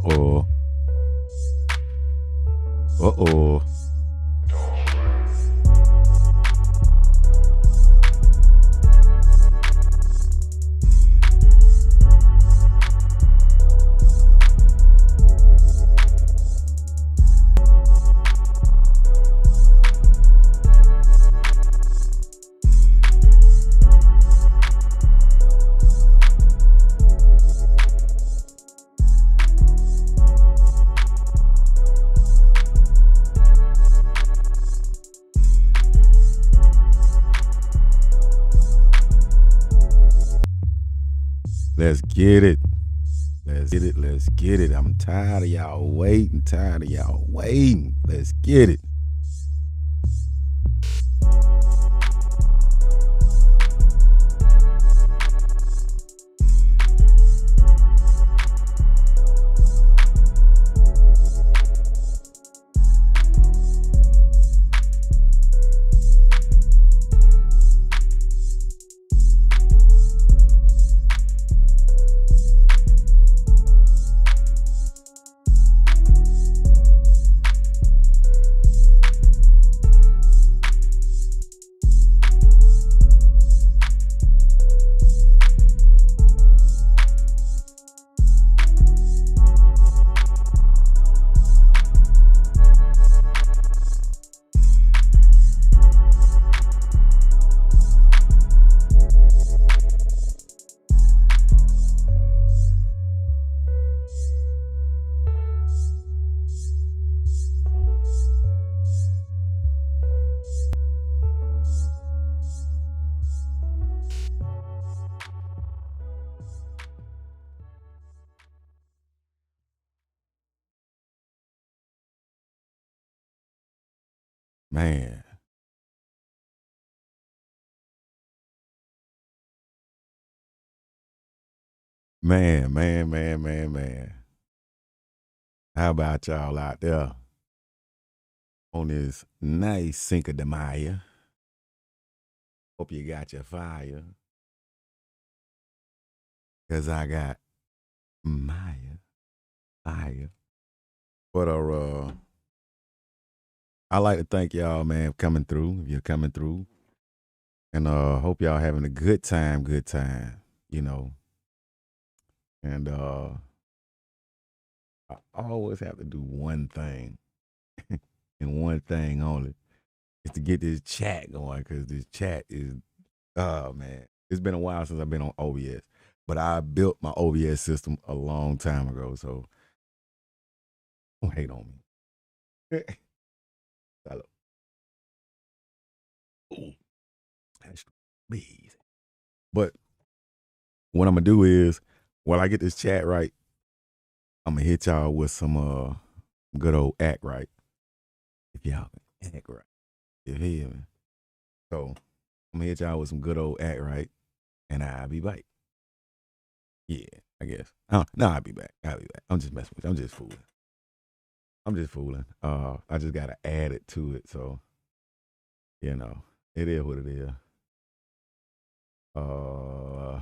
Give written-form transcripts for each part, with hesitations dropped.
Uh-oh. Uh-oh. Let's get it. Let's get it. Let's get it. I'm tired of y'all waiting. Tired of y'all waiting. Let's get it. Man. Man. How about y'all out there on this nice Cinco de Mayo? Hope you got your fire. Cause I got Maya fire. But I like to thank y'all, man, for coming through. If you're coming through. And hope y'all having a good time, you know. And I always have to do one thing and one thing only is to get this chat going because this chat is, oh man, it's been a while since I've been on OBS, but I built my OBS system a long time ago, so don't hate on me. Hello. Ooh, that's easy. But what I'm gonna do is, while I get this chat right, I'm gonna hit y'all with some good old act right. If y'all can act right, you hear me? So I'm gonna hit y'all with some good old act right, and I'll be back. Yeah, I guess. Oh, no, I'll be back. I'll be back. I'm just messing with you. I'm just fooling. I'm just fooling. I just gotta add it to it, so you know, it is what it is. Uh,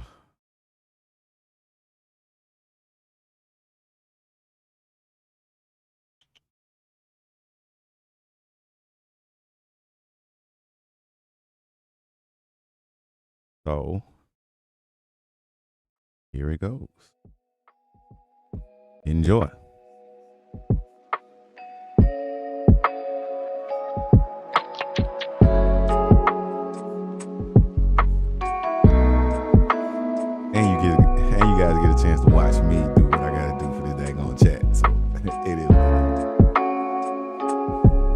so here it goes. Enjoy. And you guys get a chance to watch me do what I gotta do for this daggone chat. So it is.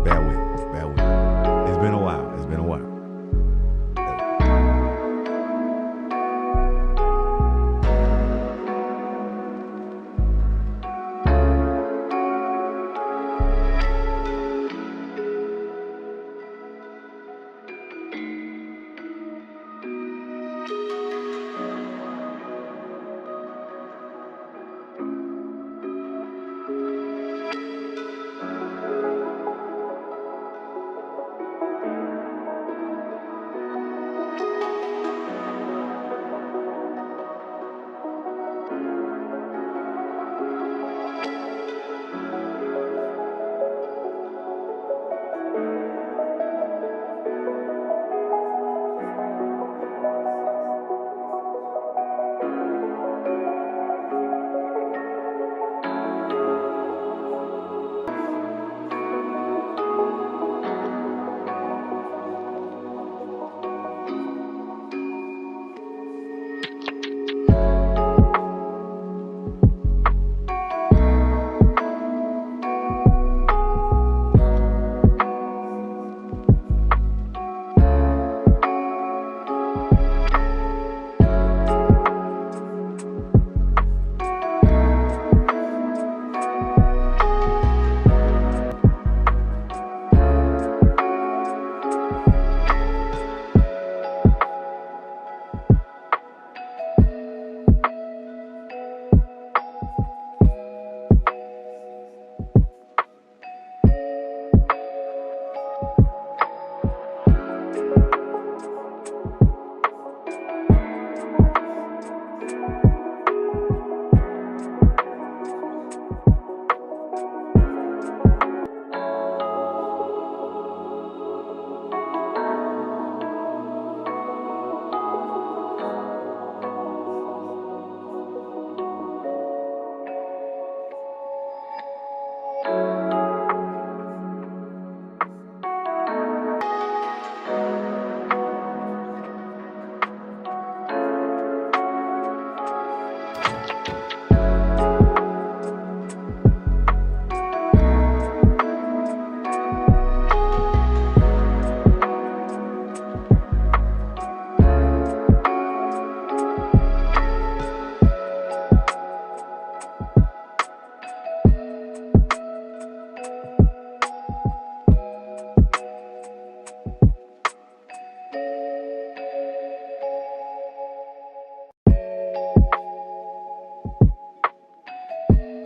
Bear with me. Bear with me. It's been a while. It's been a while.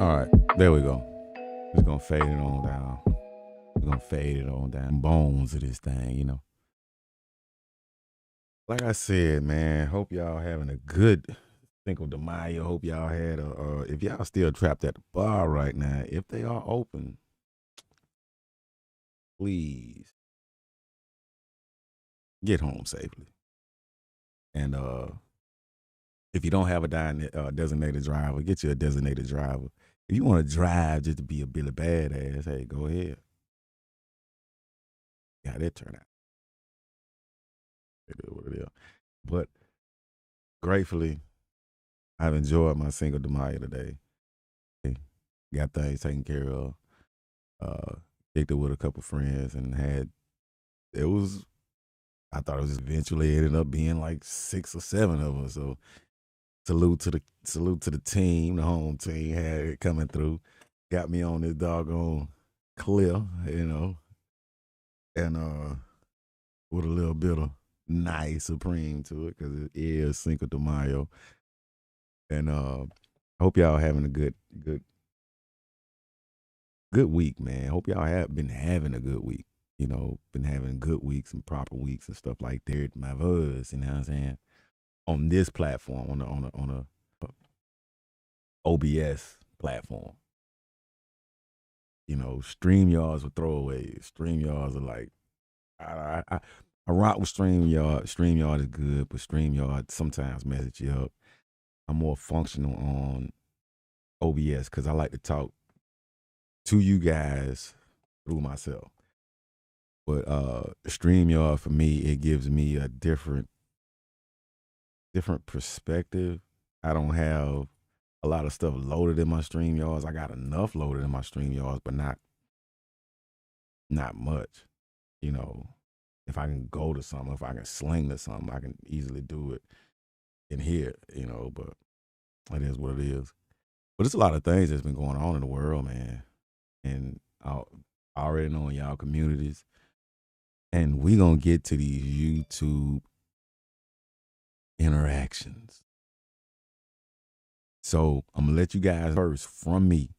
All right, there we go. Just gonna fade it on down. We're gonna fade it on down. Bones of this thing. Like I said, man, hope y'all having a good Cinco de Mayo. Hope y'all had if y'all still trapped at the bar right now, if they are open, please get home safely. And if you don't have a designated driver, get you a designated driver. If you want to drive just to be a Billy Badass, hey, go ahead. Yeah, that turn out. It is what it is. But gratefully, I've enjoyed my Cinco de Mayo today. Got things taken care of. Kicked it with a couple friends and it was I thought it was eventually ended up being like 6 or 7 of us. So salute to the team, the home team had it coming through. Got me on this doggone clear, and with a little bit of nice supreme to it because it is Cinco de Mayo. And I hope y'all having a good week, man. Hope y'all have been having a good week. Been having good weeks and proper weeks and stuff like that. My voice, you know what I'm saying? On this platform, on a OBS platform. StreamYards were throwaways. StreamYards are like I rock with StreamYard. StreamYard is good, but StreamYard sometimes messes you up. I'm more functional on OBS because I like to talk to you guys through myself. But StreamYard for me, it gives me a different perspective. I don't have a lot of stuff loaded in my StreamYards. I got enough loaded in my StreamYards, but not much. If I can go to something, if I can sling to something, I can easily do it in here, but it is what it is. But it's a lot of things that's been going on in the world, man. And I already know in y'all communities. And we gonna get to these YouTube interactions. So I'm gonna let you guys first from me.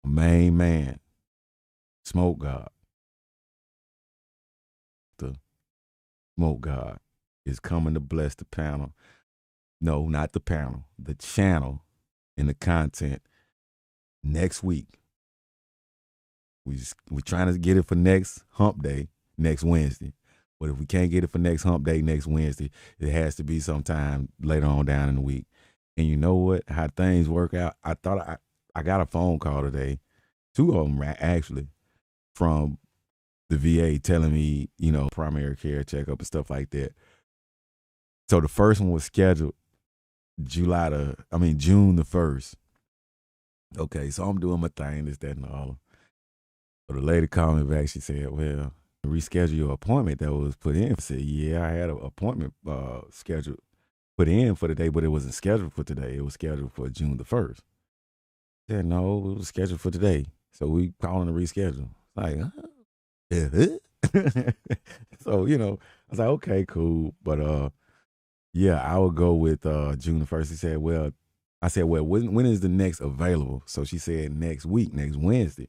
Main man, Smoke God. The Smoke God is coming to bless the panel. No, not the panel, the channel and the content next week. We're trying to get it for next hump day, next Wednesday. But if we can't get it for next hump day, next Wednesday, it has to be sometime later on down in the week. And you know what? How things work out. I thought I got a phone call today, 2 of them actually, from the VA telling me, primary care checkup and stuff like that. So the first one was scheduled June the 1st. Okay, so I'm doing my thing, this, that, and all. So the lady called me back. She said, well, reschedule your appointment that was put in. I said, yeah, I had an appointment scheduled, put in for today, but it wasn't scheduled for today. It was scheduled for June the 1st. I said, no, it was scheduled for today. So we calling to reschedule. Like, so, I was like, okay, cool. But yeah, I would go with June the 1st. He said, well, I said, well, when is the next available? So she said next week, next Wednesday.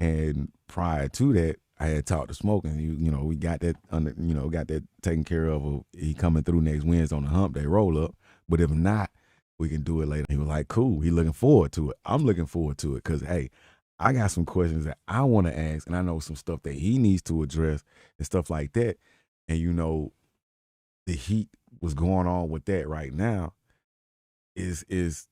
And prior to that, I had talked to Smoke, and we got that got that taken care of. He coming through next Wednesday on the Hump Day roll up. But if not, we can do it later. He was like, cool. He looking forward to it. I'm looking forward to it because hey, I got some questions that I want to ask, and I know some stuff that he needs to address and stuff like that. And the heat was going on with that right now is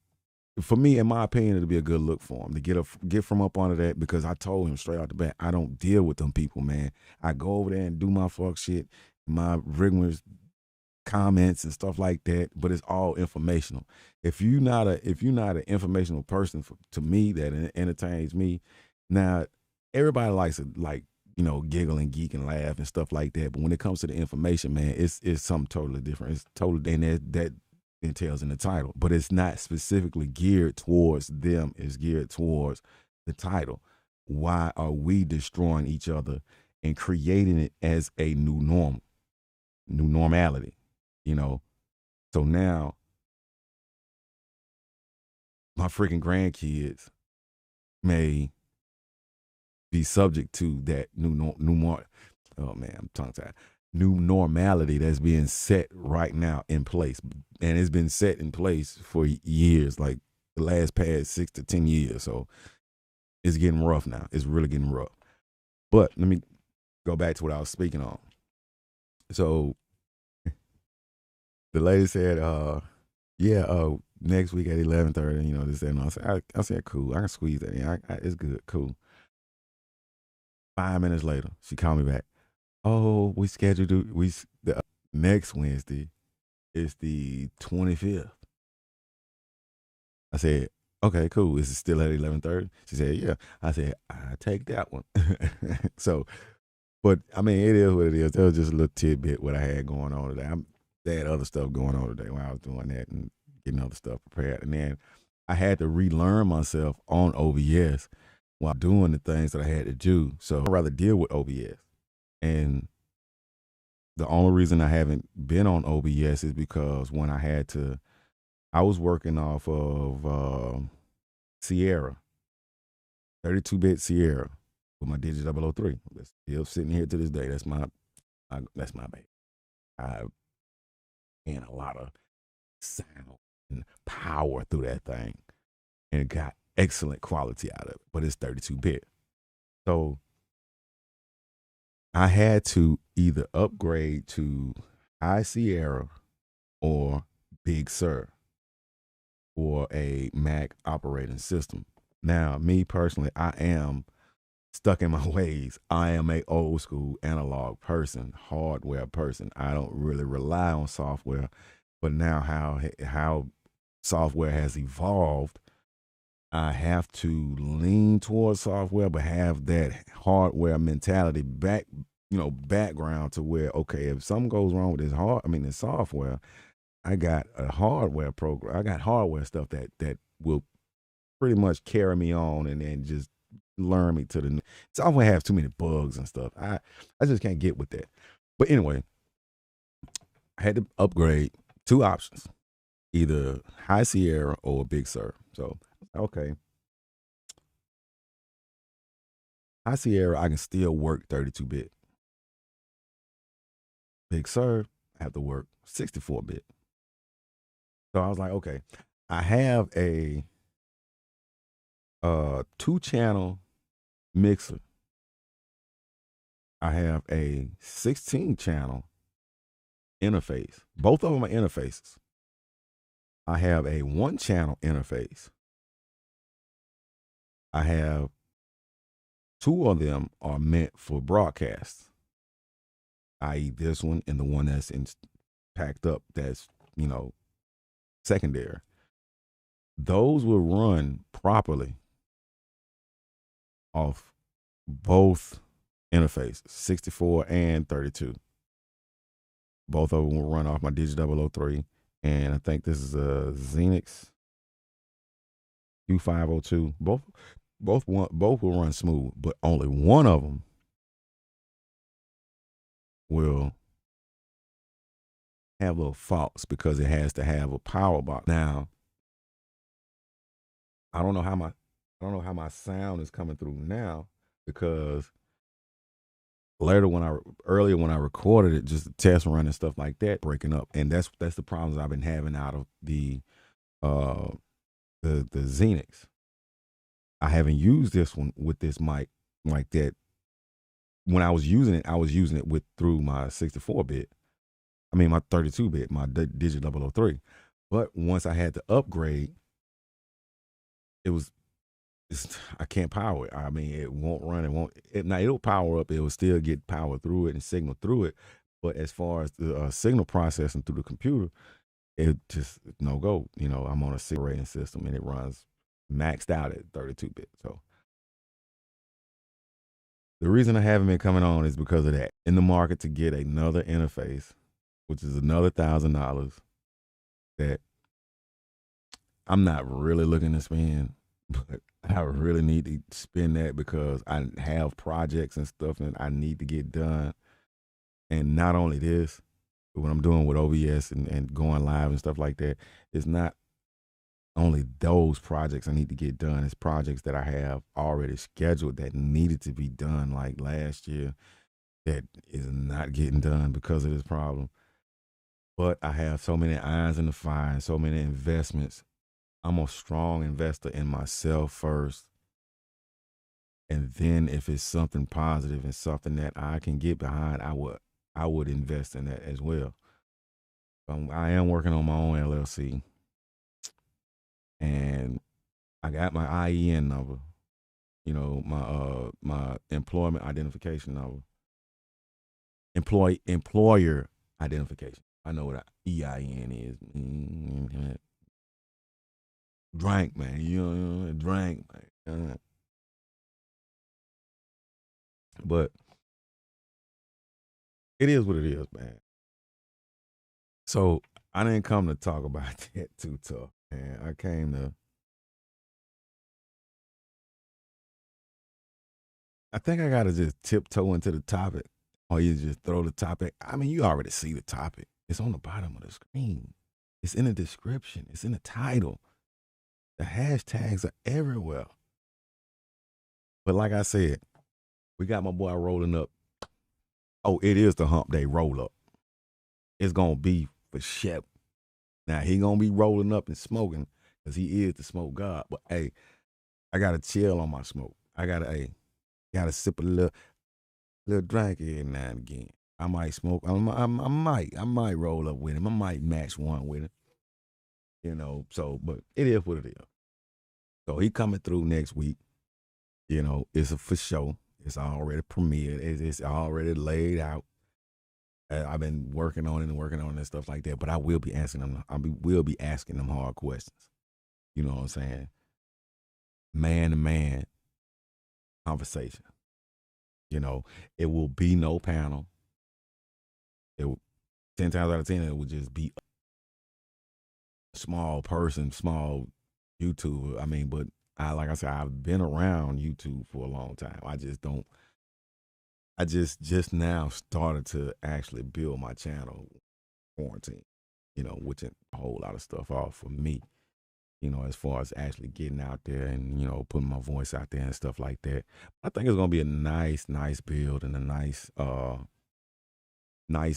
for me, in my opinion, it'll be a good look for him to get from up under that, because I told him straight out the bat, I don't deal with them people, man. I go over there and do my fuck shit, my rigorous comments and stuff like that, but it's all informational. If you're not an informational person to me that entertains me, now everybody likes to giggle and geek and laugh and stuff like that, but when it comes to the information, man, it's something totally different. It's totally, and that entails in the title, but it's not specifically geared towards them. It's geared towards the title. Why are we destroying each other and creating it as a new normality? So now my freaking grandkids may be subject to that oh man, I'm tongue tied. New normality that's being set right now in place. And it's been set in place for years, like the last past 6 to 10 years. So it's getting rough now. It's really getting rough. But let me go back to what I was speaking on. So the lady said, yeah, next week at 11:30, you know, this and I said, cool. I can squeeze that in. It's good, cool. 5 minutes later, she called me back. Oh, we scheduled the next Wednesday is the 25th. I said, okay, cool. Is it still at 11:30? She said, yeah. I said, I take that one. So, but I mean, it is what it is. That was just a little tidbit what I had going on today. They had other stuff going on today while I was doing that and getting other stuff prepared. And then I had to relearn myself on OBS while doing the things that I had to do. So I'd rather deal with OBS. And the only reason I haven't been on OBS is because when I was working off of Sierra, 32-bit Sierra with my Digi 003. That's still sitting here to this day. That's my baby. I and a lot of sound and power through that thing, and it got excellent quality out of it. But it's 32-bit, so I had to either upgrade to High Sierra or Big Sur for a Mac operating system. Now, me personally, I am stuck in my ways. I am a old school analog person, hardware person. I don't really rely on software, but now how software has evolved, I have to lean towards software, but have that hardware mentality background to where, okay, if something goes wrong with this software, I got a hardware program. I got hardware stuff that will pretty much carry me on and then just learn me to the new. Software has too many bugs and stuff. I just can't get with that. But anyway, I had to upgrade. Two options, either High Sierra or Big Sur. So, okay. High Sierra, I can still work 32-bit. Big Sur, I have to work 64-bit. So I was like, okay, I have a 2-channel mixer. I have a 16-channel interface. Both of them are interfaces. I have a 1-channel interface. I have 2 of them are meant for broadcasts, i.e. this one and the one that's packed up that's, secondary. Those will run properly off both interfaces, 64 and 32. Both of them will run off my Digi 003, and I think this is a Xenix U502. Both will run smooth, but only one of them will have little faults because it has to have a power box. Now, I don't know how my sound is coming through now, because earlier when I recorded it, just a test run and stuff like that, breaking up, and that's the problems I've been having out of the Xenix. I haven't used this one with this mic like that. When I was using it through my 64-bit. I mean my 32-bit, my Digi 003. But once I had to upgrade, I can't power it. I mean, it won't run. It'll power up. It will still get power through it and signal through it. But as far as the signal processing through the computer, it just no go. I'm on a rating system and it runs maxed out at 32-bit. So the reason I haven't been coming on is because of that. In the market to get another interface, which is another $1,000 that I'm not really looking to spend, but I really need to spend that because I have projects and stuff that I need to get done. And not only this, but what I'm doing with OBS and going live and stuff like that, it's not only those projects I need to get done. It's projects that I have already scheduled that needed to be done like last year that is not getting done because of this problem. But I have so many irons in the fire and so many investments. I'm a strong investor in myself first. And then if it's something positive and something that I can get behind, I would invest in that as well. I am working on my own LLC, and I got my IEN number. My employment identification number, employer identification. I know what EIN is. Drank, man. Drank, man. But it is what it is, man. So I didn't come to talk about that too tough, man. I came to. I think I gotta just tiptoe into the topic, or you just throw the topic. I mean, you already see the topic. It's on the bottom of the screen. It's in the description. It's in the title. The hashtags are everywhere. But like I said, we got my boy rolling up. Oh, it is the hump day roll up. It's gonna be for Shep. Now he gonna be rolling up and smoking because he is the smoke god. But hey, I gotta chill on my smoke. Gotta sip a little drink every now and again. I might smoke. I might roll up with him. I might match one with him. So but it is what it is. So he coming through next week. It's a for show. It's already premiered. It's already laid out. I've been working on it and working on it and stuff like that. But I will be asking them. Will be asking them hard questions. You know what I'm saying? Man to man conversation. It will be no panel. It will, 10 times out of 10, it will just be a small person, small YouTuber. I mean, but like I said, I've been around YouTube for a long time. I just don't. I just now started to actually build my channel quarantine. Which a whole lot of stuff off for me. As far as actually getting out there and putting my voice out there and stuff like that. I think it's gonna be a nice build and a nice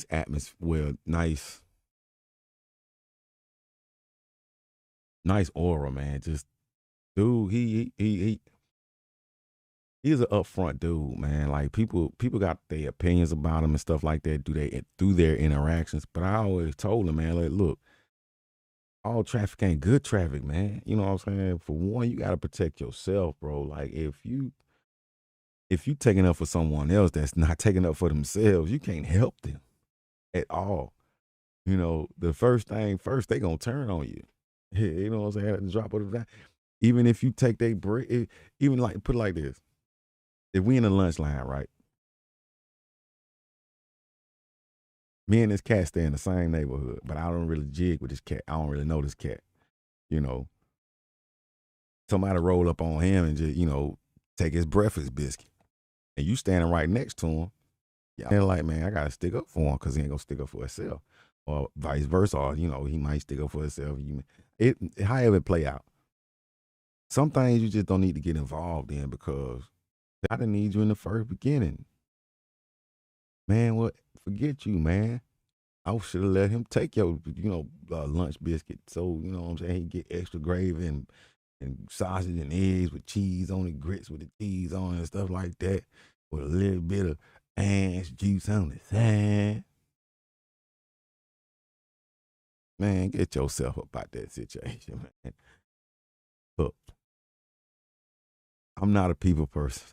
atmosphere, nice aura, man. Just dude, he's an upfront dude, man. Like people got their opinions about him and stuff like that. Through their interactions? But I always told him, man, like, look, all traffic ain't good traffic, man. You know what I'm saying? For one, you gotta protect yourself, bro. Like if you taking up for someone else that's not taking up for themselves, you can't help them at all. The first thing first, they gonna turn on you. You know what I'm saying? At the drop of the dime. Even if you take their break, even like put it like this: if we in the lunch line, right? Me and this cat stay in the same neighborhood, but I don't really jig with this cat. I don't really know this cat. You know, somebody roll up on him and just take his breakfast biscuit, and you standing right next to him. Yeah, they're like, man, I gotta stick up for him because he ain't gonna stick up for himself, or vice versa. Or he might stick up for himself. However it play out. Some things you just don't need to get involved in because I didn't need you in the first beginning, man. What? Forget you, man. I should have let him take your, lunch biscuit. So, what I'm saying? He get extra gravy and sausage and eggs with cheese on it, grits with the cheese on it and stuff like that, with a little bit of ass juice on the side. Man, get yourself up out that situation, man. Look, I'm not a people person.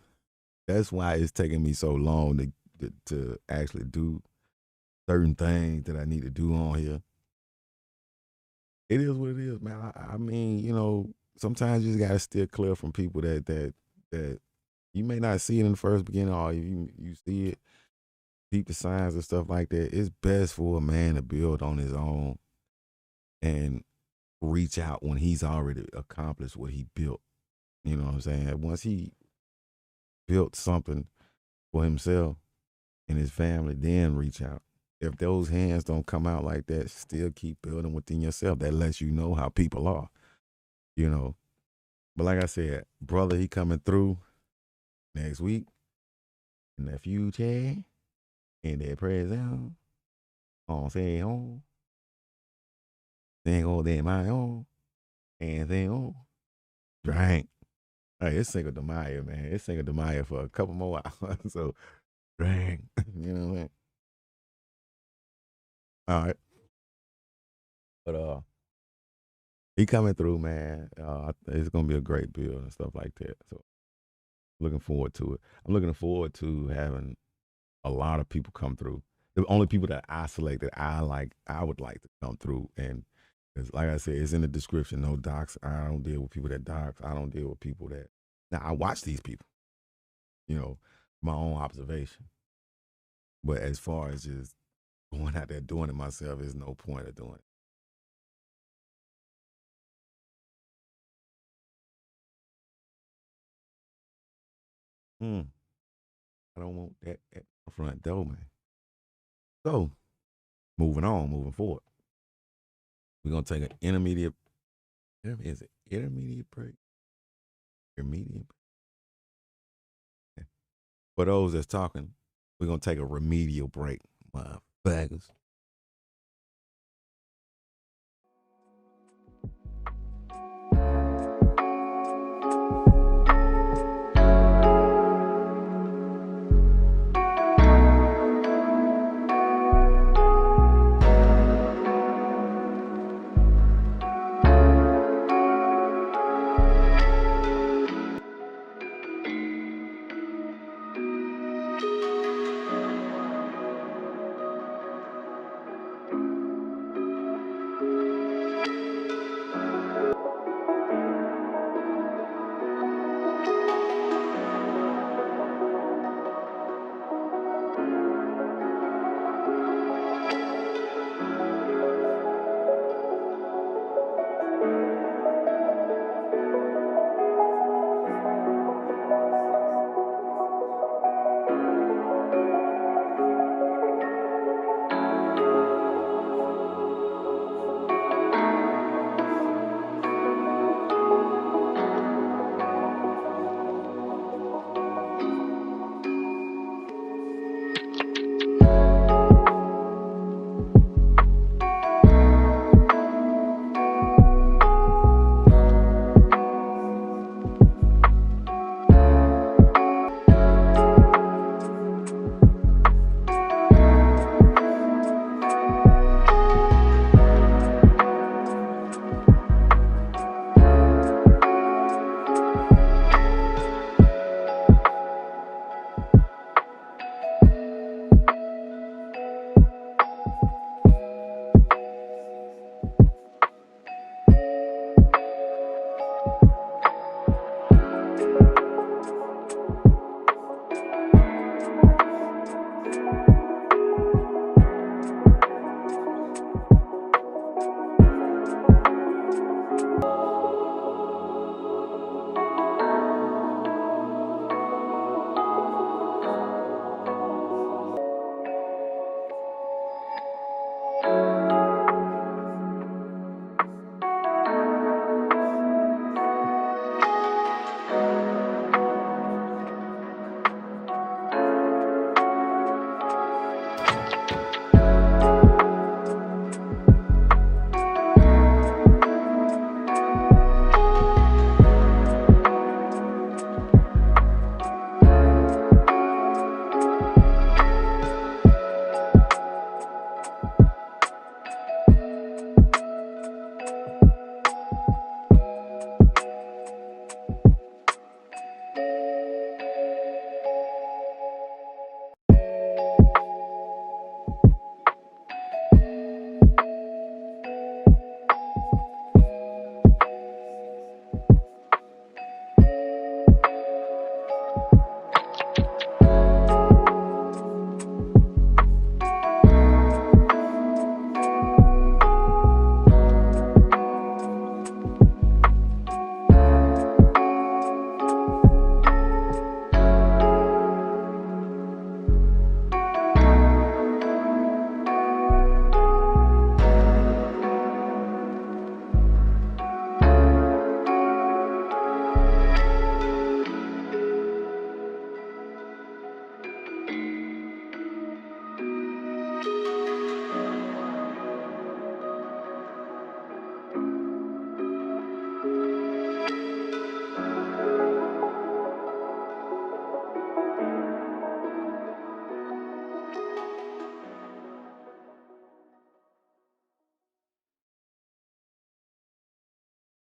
That's why it's taking me so long to actually do certain things that I need to do on here. It is what it is, man. I mean, sometimes you just gotta steer clear from people that you may not see it in the first beginning, or if you see it, peep the signs and stuff like that. It's best for a man to build on his own and reach out when he's already accomplished what he built. You know what I'm saying? Once he built something for himself and his family, then reach out. If those hands don't come out like that, still keep building within yourself. That lets you know how people are. you know. But like I said, brother, he coming through next week in the future in the present. On say on, then go then my own, and then on. Drink. Hey, it's Cinco de Mayo, man. It's Cinco de Mayo for a couple more hours. So drink. You know what I mean? All right. But he coming through, man. It's gonna be a great build and stuff like that. So looking forward to it. I'm looking forward to having a lot of people come through. The only people that I select that I would like to come through. And it's, like I said, it's in the description. No docs. I don't deal with people that docs. I don't deal with people that. Now I watch these people, you know, my own observation. But as far as just going out there doing it myself, there's no point of doing it. Hmm. I don't want that at the front door, man. So moving on, moving forward, we're gonna take an intermediate. Is it intermediate break? Intermediate. For those that's talking, we're gonna take a remedial break, motherfuckers.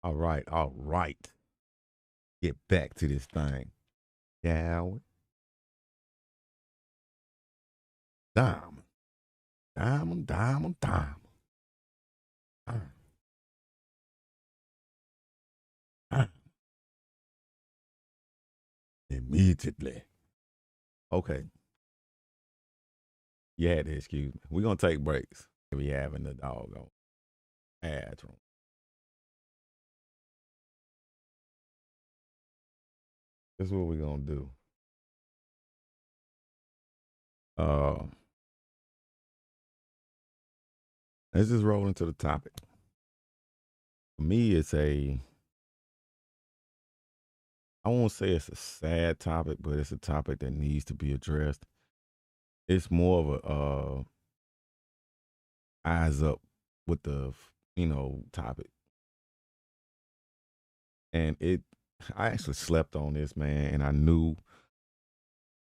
All right, all right. Get back to this thing. Shall Diamond, diamond, diamond, diamond. Diamond, diamond. Immediately. Okay. You had to excuse me. We're gonna take breaks. We having the doggone bathroom. This is what we're gonna do. Uh let's just roll into the topic. For me, it's a I won't say it's a sad topic, but it's a topic that needs to be addressed. It's more of a eyes up with the topic. And it I actually slept on this, man, and I knew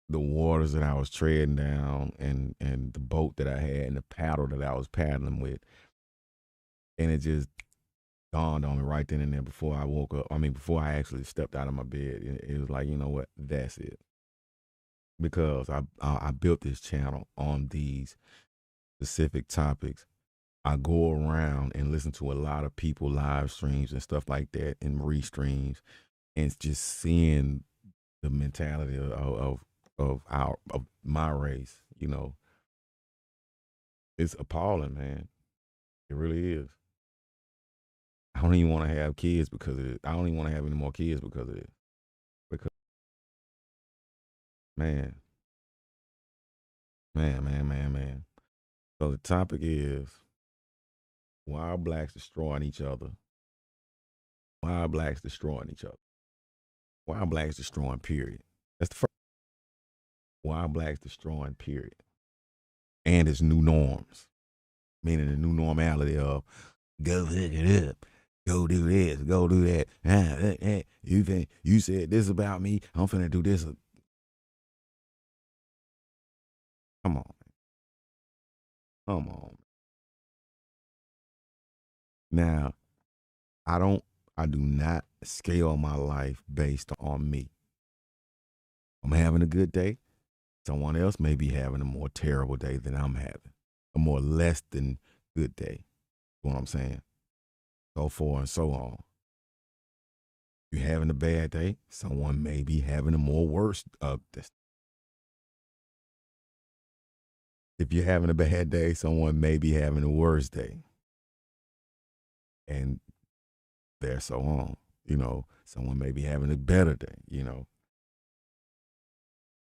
the waters that I was treading down and the boat that I had and the paddle that I was paddling with. And it just dawned on me right then and there before I woke up. I mean, before I actually stepped out of my bed, it was like, you know what? That's it. Because I built this channel on these specific topics. I go around and listen to a lot of people live streams and stuff like that and restreams and just seeing the mentality of my race, it's appalling, man. It really is. I don't even want to have kids because of it. I don't even want to have any more kids because of it. Because man, man. So the topic is why are blacks destroying each other? Why are blacks destroying each other? Why are blacks destroying? Period. That's the first. Why are blacks destroying? Period. And it's new norms, meaning the new normality of go hook it up, go do this, go do that. You think you said this about me? I'm finna do this. Come on, come on. Now, I don't. I do not scale my life based on me. I'm having a good day. Someone else may be having a more terrible day than I'm having, a more less than good day. You know what I'm saying? So forth and so on. You're having a bad day. Someone may be having a more worse. If you're having a bad day, someone may be having a worse day, and there so on. Someone may be having a better day.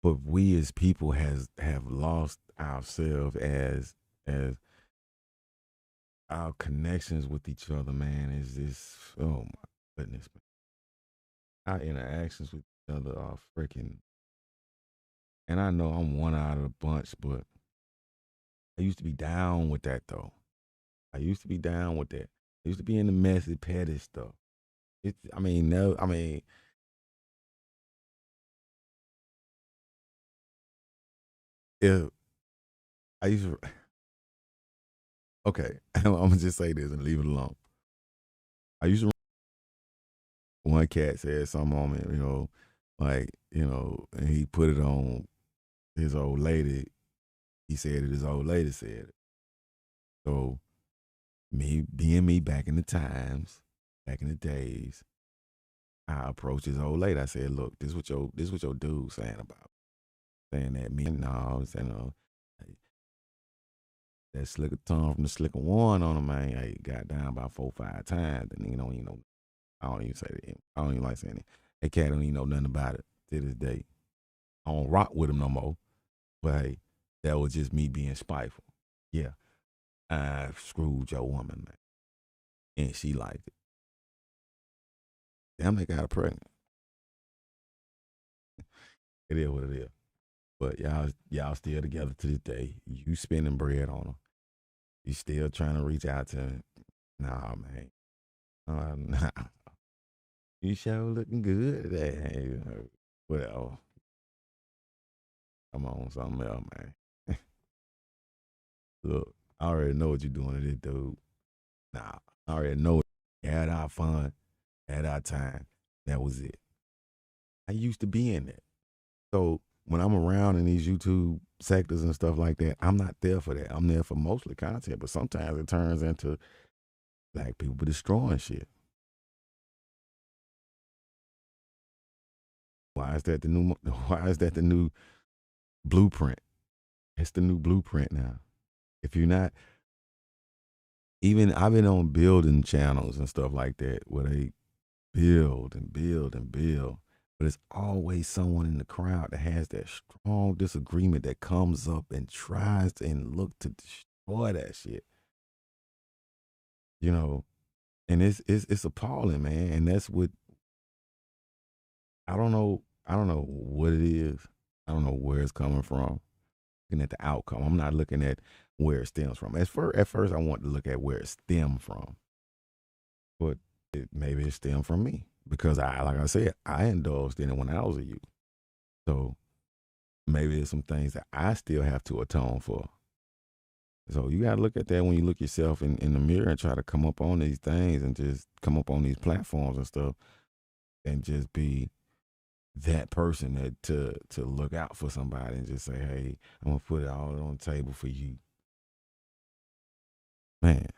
But we as people have lost ourselves as our connections with each other, man, is this oh my goodness, man. Our interactions with each other are freaking and I know I'm one out of the bunch, but I used to be down with that though. I used to be down with that. I used to be in the messy petty stuff. It's I mean, no, I mean, if I used to okay, I'm gonna just say this and leave it alone. I used to one cat said something on me, like, and he put it on his old lady. He said it, his old lady said it. So me being me back in the times, back in the days, I approached his old lady. I said, look, this what your dude saying about saying that me no, saying hey, that slicker tongue from the slicker one on him, man. Hey, got down about 4 5 times. And you know, I don't even say that. I don't even like saying it. That cat don't even know nothing about it to this day. I don't rock with him no more. But hey, that was just me being spiteful. Yeah, I screwed your woman, man, and she liked it. Damn, they got her pregnant. It is what it is. But y'all still together to this day. You spending bread on her. You still trying to reach out to her. Nah, man. Nah. You sure looking good today. Hey, well, come on, something else, man. Look, I already know what you're doing to this dude. Nah, I already know it. You had our fun. at our time. That was it. I used to be in that. So when I'm around in these YouTube sectors and stuff like that, I'm not there for that. I'm there for mostly content, but sometimes it turns into black people destroying shit. Why is that the new? Why is that the new blueprint? It's the new blueprint now. If you're not, even I've been on building channels and stuff like that where they build and build and build, but it's always someone in the crowd that has that strong disagreement that comes up and tries to and look to destroy that shit. You know, and it's appalling, man. And that's what I don't know. I don't know what it is. I don't know where it's coming from. Looking at the outcome, I'm not looking at where it stems from. At first, I want to look at where it stemmed from, but maybe it stemmed from me because like I said, I indulged in it when I was a youth. So maybe there's some things that I still have to atone for. So you gotta look at that when you look yourself in the mirror and try to come up on these things and just come up on these platforms and stuff and just be that person that to look out for somebody and just say, hey, I'm gonna put it all on the table for you. Man,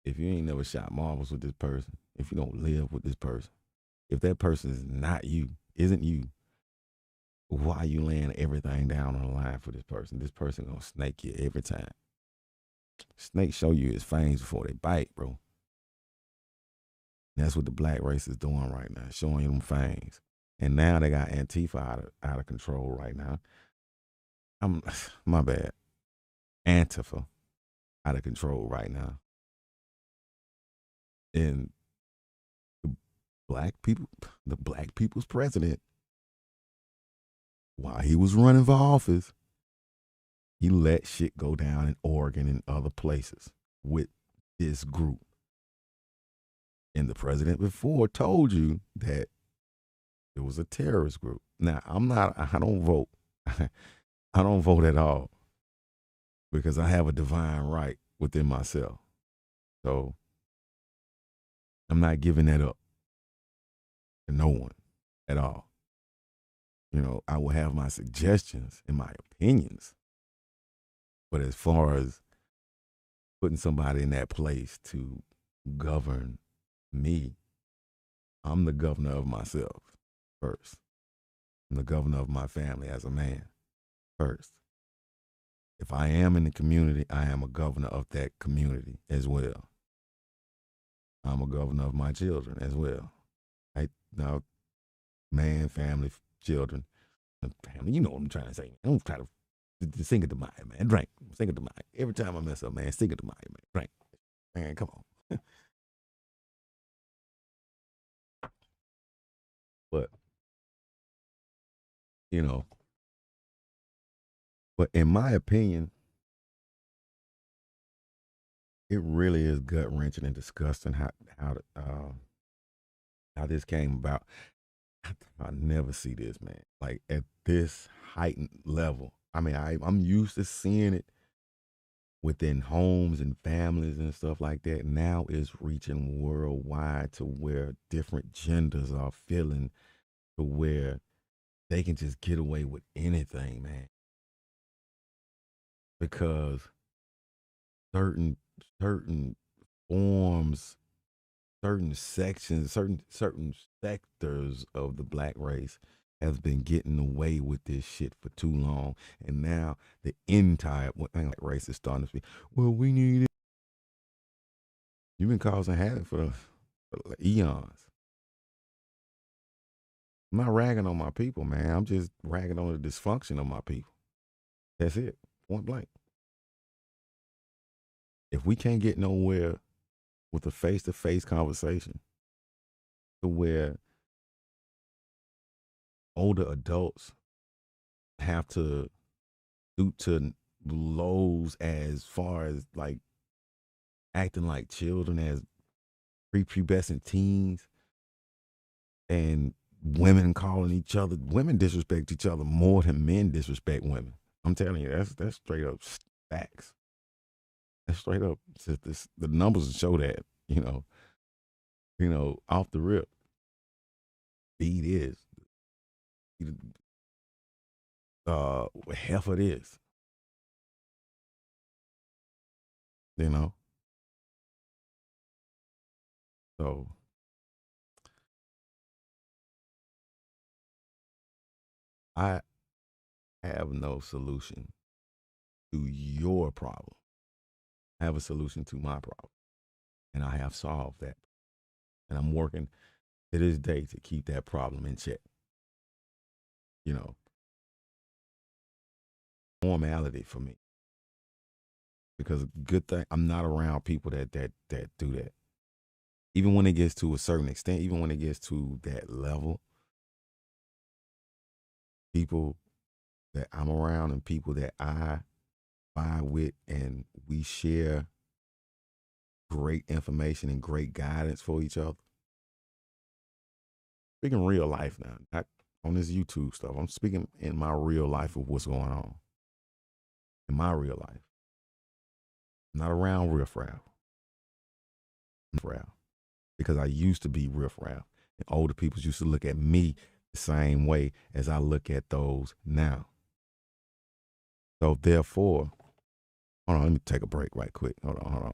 if you ain't never shot marbles with this person, if you don't live with this person, if that person is not you, isn't you, why are you laying everything down on the line for this person? This person gonna snake you every time. Snake show you his fangs before they bite, bro. And that's what the black race is doing right now, showing you them fangs. And now they got Antifa out of control right now. I'm my bad. Antifa out of control right now. And the the black people's president, while he was running for office, he let shit go down in Oregon and other places with this group. And the president before told you that it was a terrorist group. Now, I don't vote. I don't vote at all because I have a divine right within myself. So I'm not giving that up to no one at all. You know, I will have my suggestions and my opinions. But as far as putting somebody in that place to govern me, I'm the governor of myself first. I'm the governor of my family as a man first. If I am in the community, I am a governor of that community as well. I'm a governor of my children as well. Right now, man, family, children, family. You know what I'm trying to say. I don't try to sing it to my man. Drink, sing it to my. Every time I mess up, man, sing it to my man. Drink, man, come on. But you know, but in my opinion, it really is gut wrenching and disgusting how this came about. I never see this, man. Like at this heightened level. I mean, I'm used to seeing it within homes and families and stuff like that. Now it's reaching worldwide to where different genders are feeling to where they can just get away with anything, man. Because certain certain forms, certain sections, certain sectors of the black race has been getting away with this shit for too long, and now the entire black race is starting to speak. Well, we need it. You've been causing havoc for eons. I'm not ragging on my people, man. I'm just ragging on the dysfunction of my people. That's it. Point blank. If we can't get nowhere with a face to face conversation to where older adults have to stoop to lows as far as like acting like children as prepubescent teens and women calling each other, women disrespect each other more than men disrespect women. I'm telling you, that's straight up facts. That's straight up. The numbers show that, you know. off the rip, be this, half of this, you know. So I have no solution to your problem. I have a solution to my problem, and I have solved that. And I'm working to this day to keep that problem in check. You know, Normality for me, because good thing I'm not around people that do that. Even when it gets to a certain extent, even when it gets to that level, people that I'm around and people that I vibe with, and we share great information and great guidance for each other. Speaking real life now, not on this YouTube stuff. I'm speaking in my real life of what's going on in my real life. I'm not around riffraff, because I used to be riffraff, and older people used to look at me the same way as I look at those now. So therefore, hold on, let me take a break right quick. Hold on.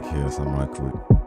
take care of something right quick.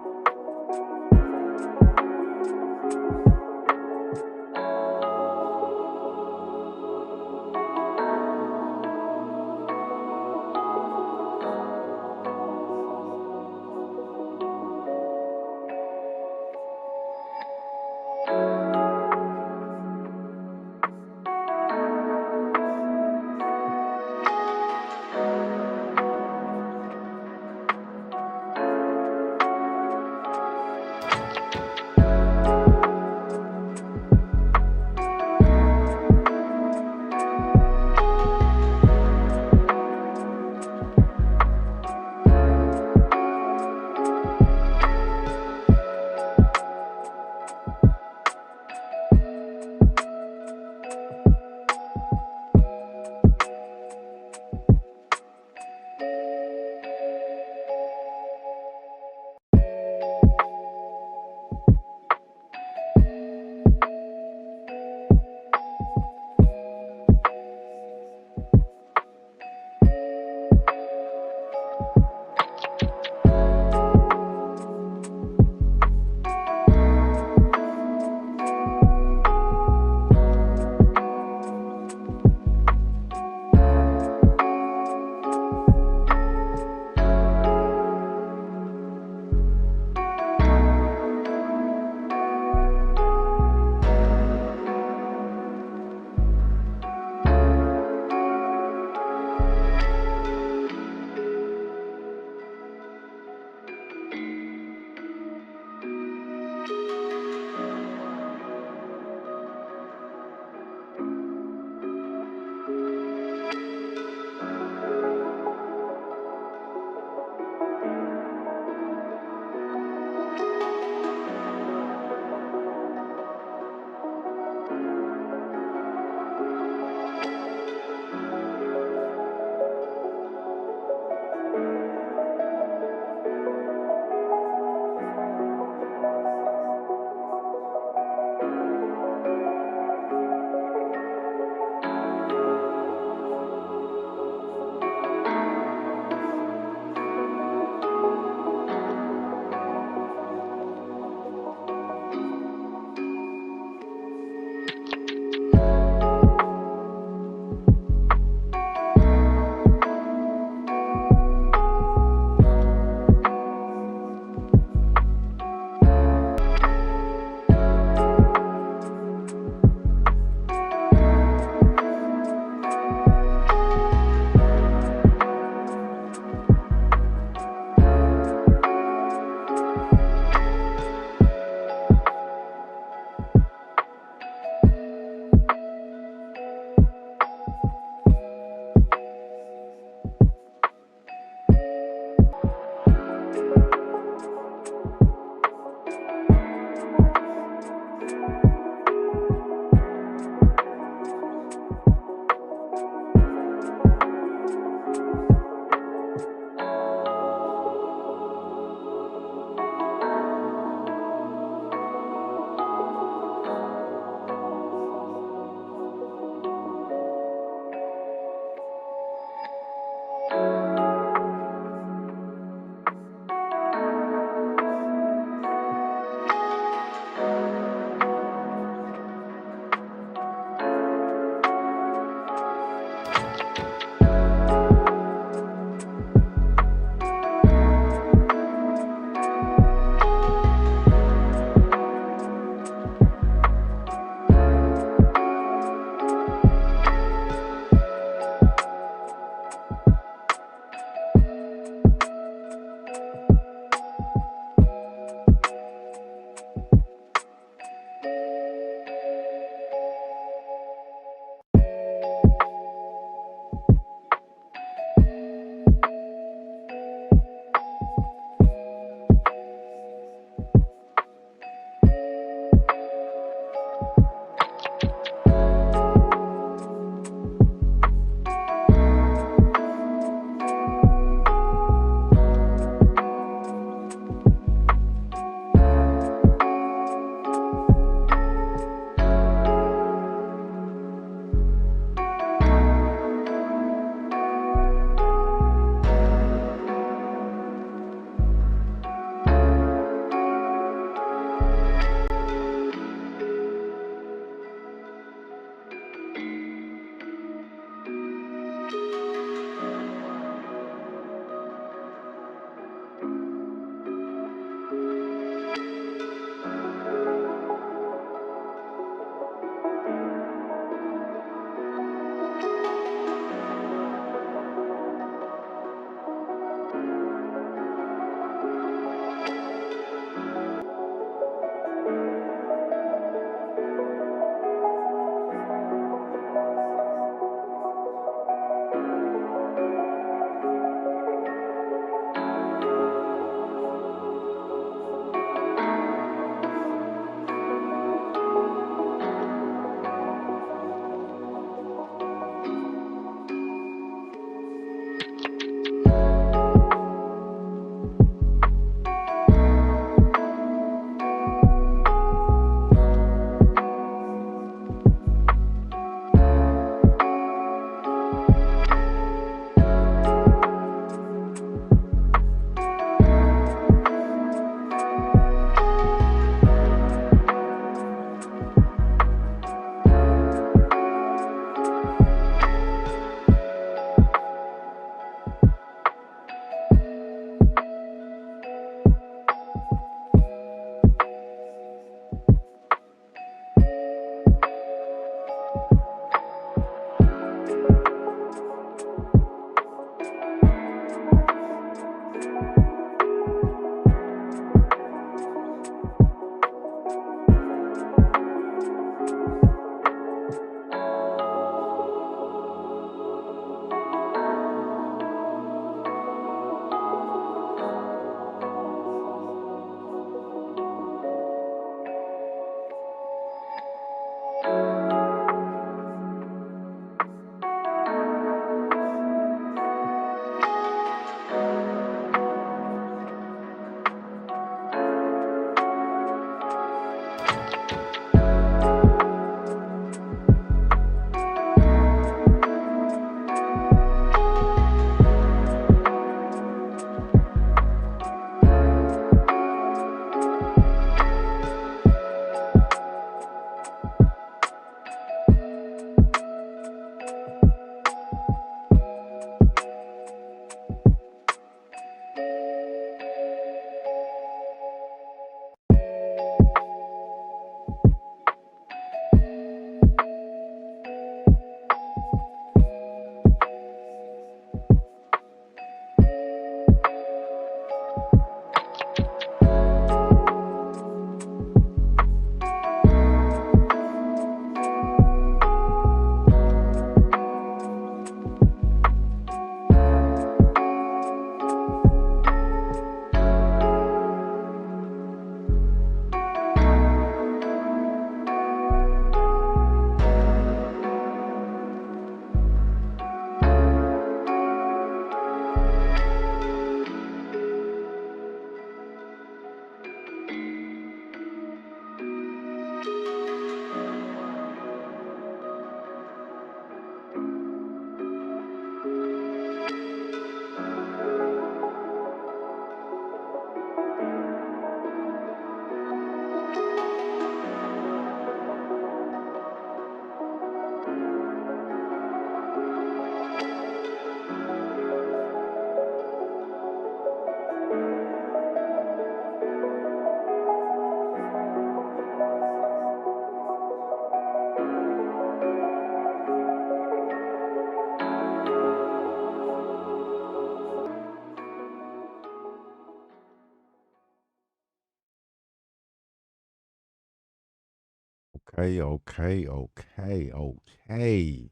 Okay, okay, okay, okay.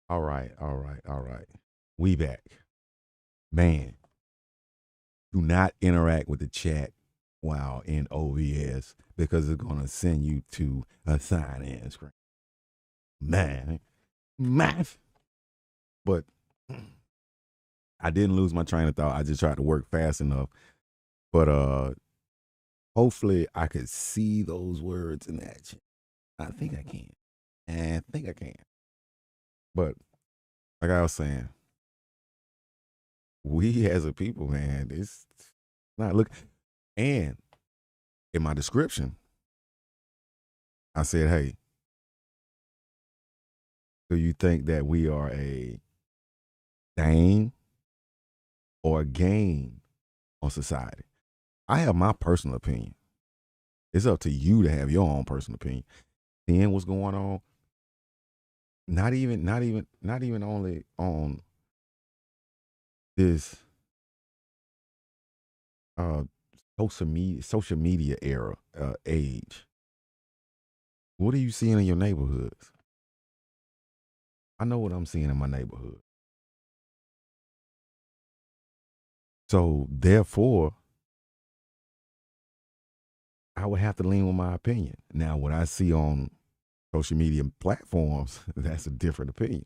All right, all right, all right. We back. Man, do not interact with the chat while in OVS because it's gonna send you to a sign-in screen. Man, math. But I didn't lose my train of thought. I just tried to work fast enough. But hopefully I could see those words in that chat. I think I can. I think I can. But like I was saying, we as a people, man, it's not look. And in my description, I said, "Hey, do you think that we are a stain or a gain on society?" I have my personal opinion. It's up to you to have your own personal opinion. Seeing what's going on, not even only on this uh social media era age. What are you seeing in your neighborhoods? I know what I'm seeing in my neighborhood. So therefore, I would have to lean with my opinion. Now, what I see on social media platforms, that's a different opinion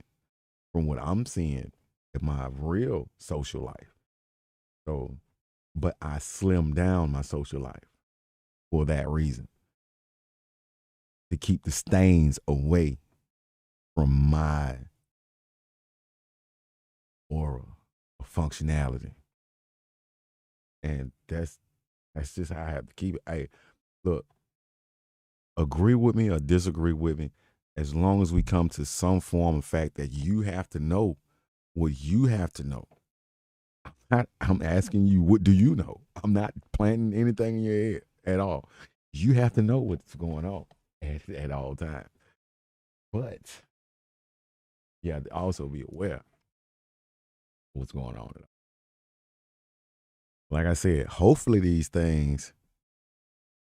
from what I'm seeing in my real social life. So, but I slimmed down my social life for that reason to keep the stains away from my aura of functionality. And that's just how I have to keep it. Hey, look, agree with me or disagree with me, as long as we come to some form of fact that you have to know what you have to know. I'm asking you, what do you know? I'm not planting anything in your head at all. You have to know what's going on at all times. But you have to also be aware of what's going on. Like I said, hopefully these things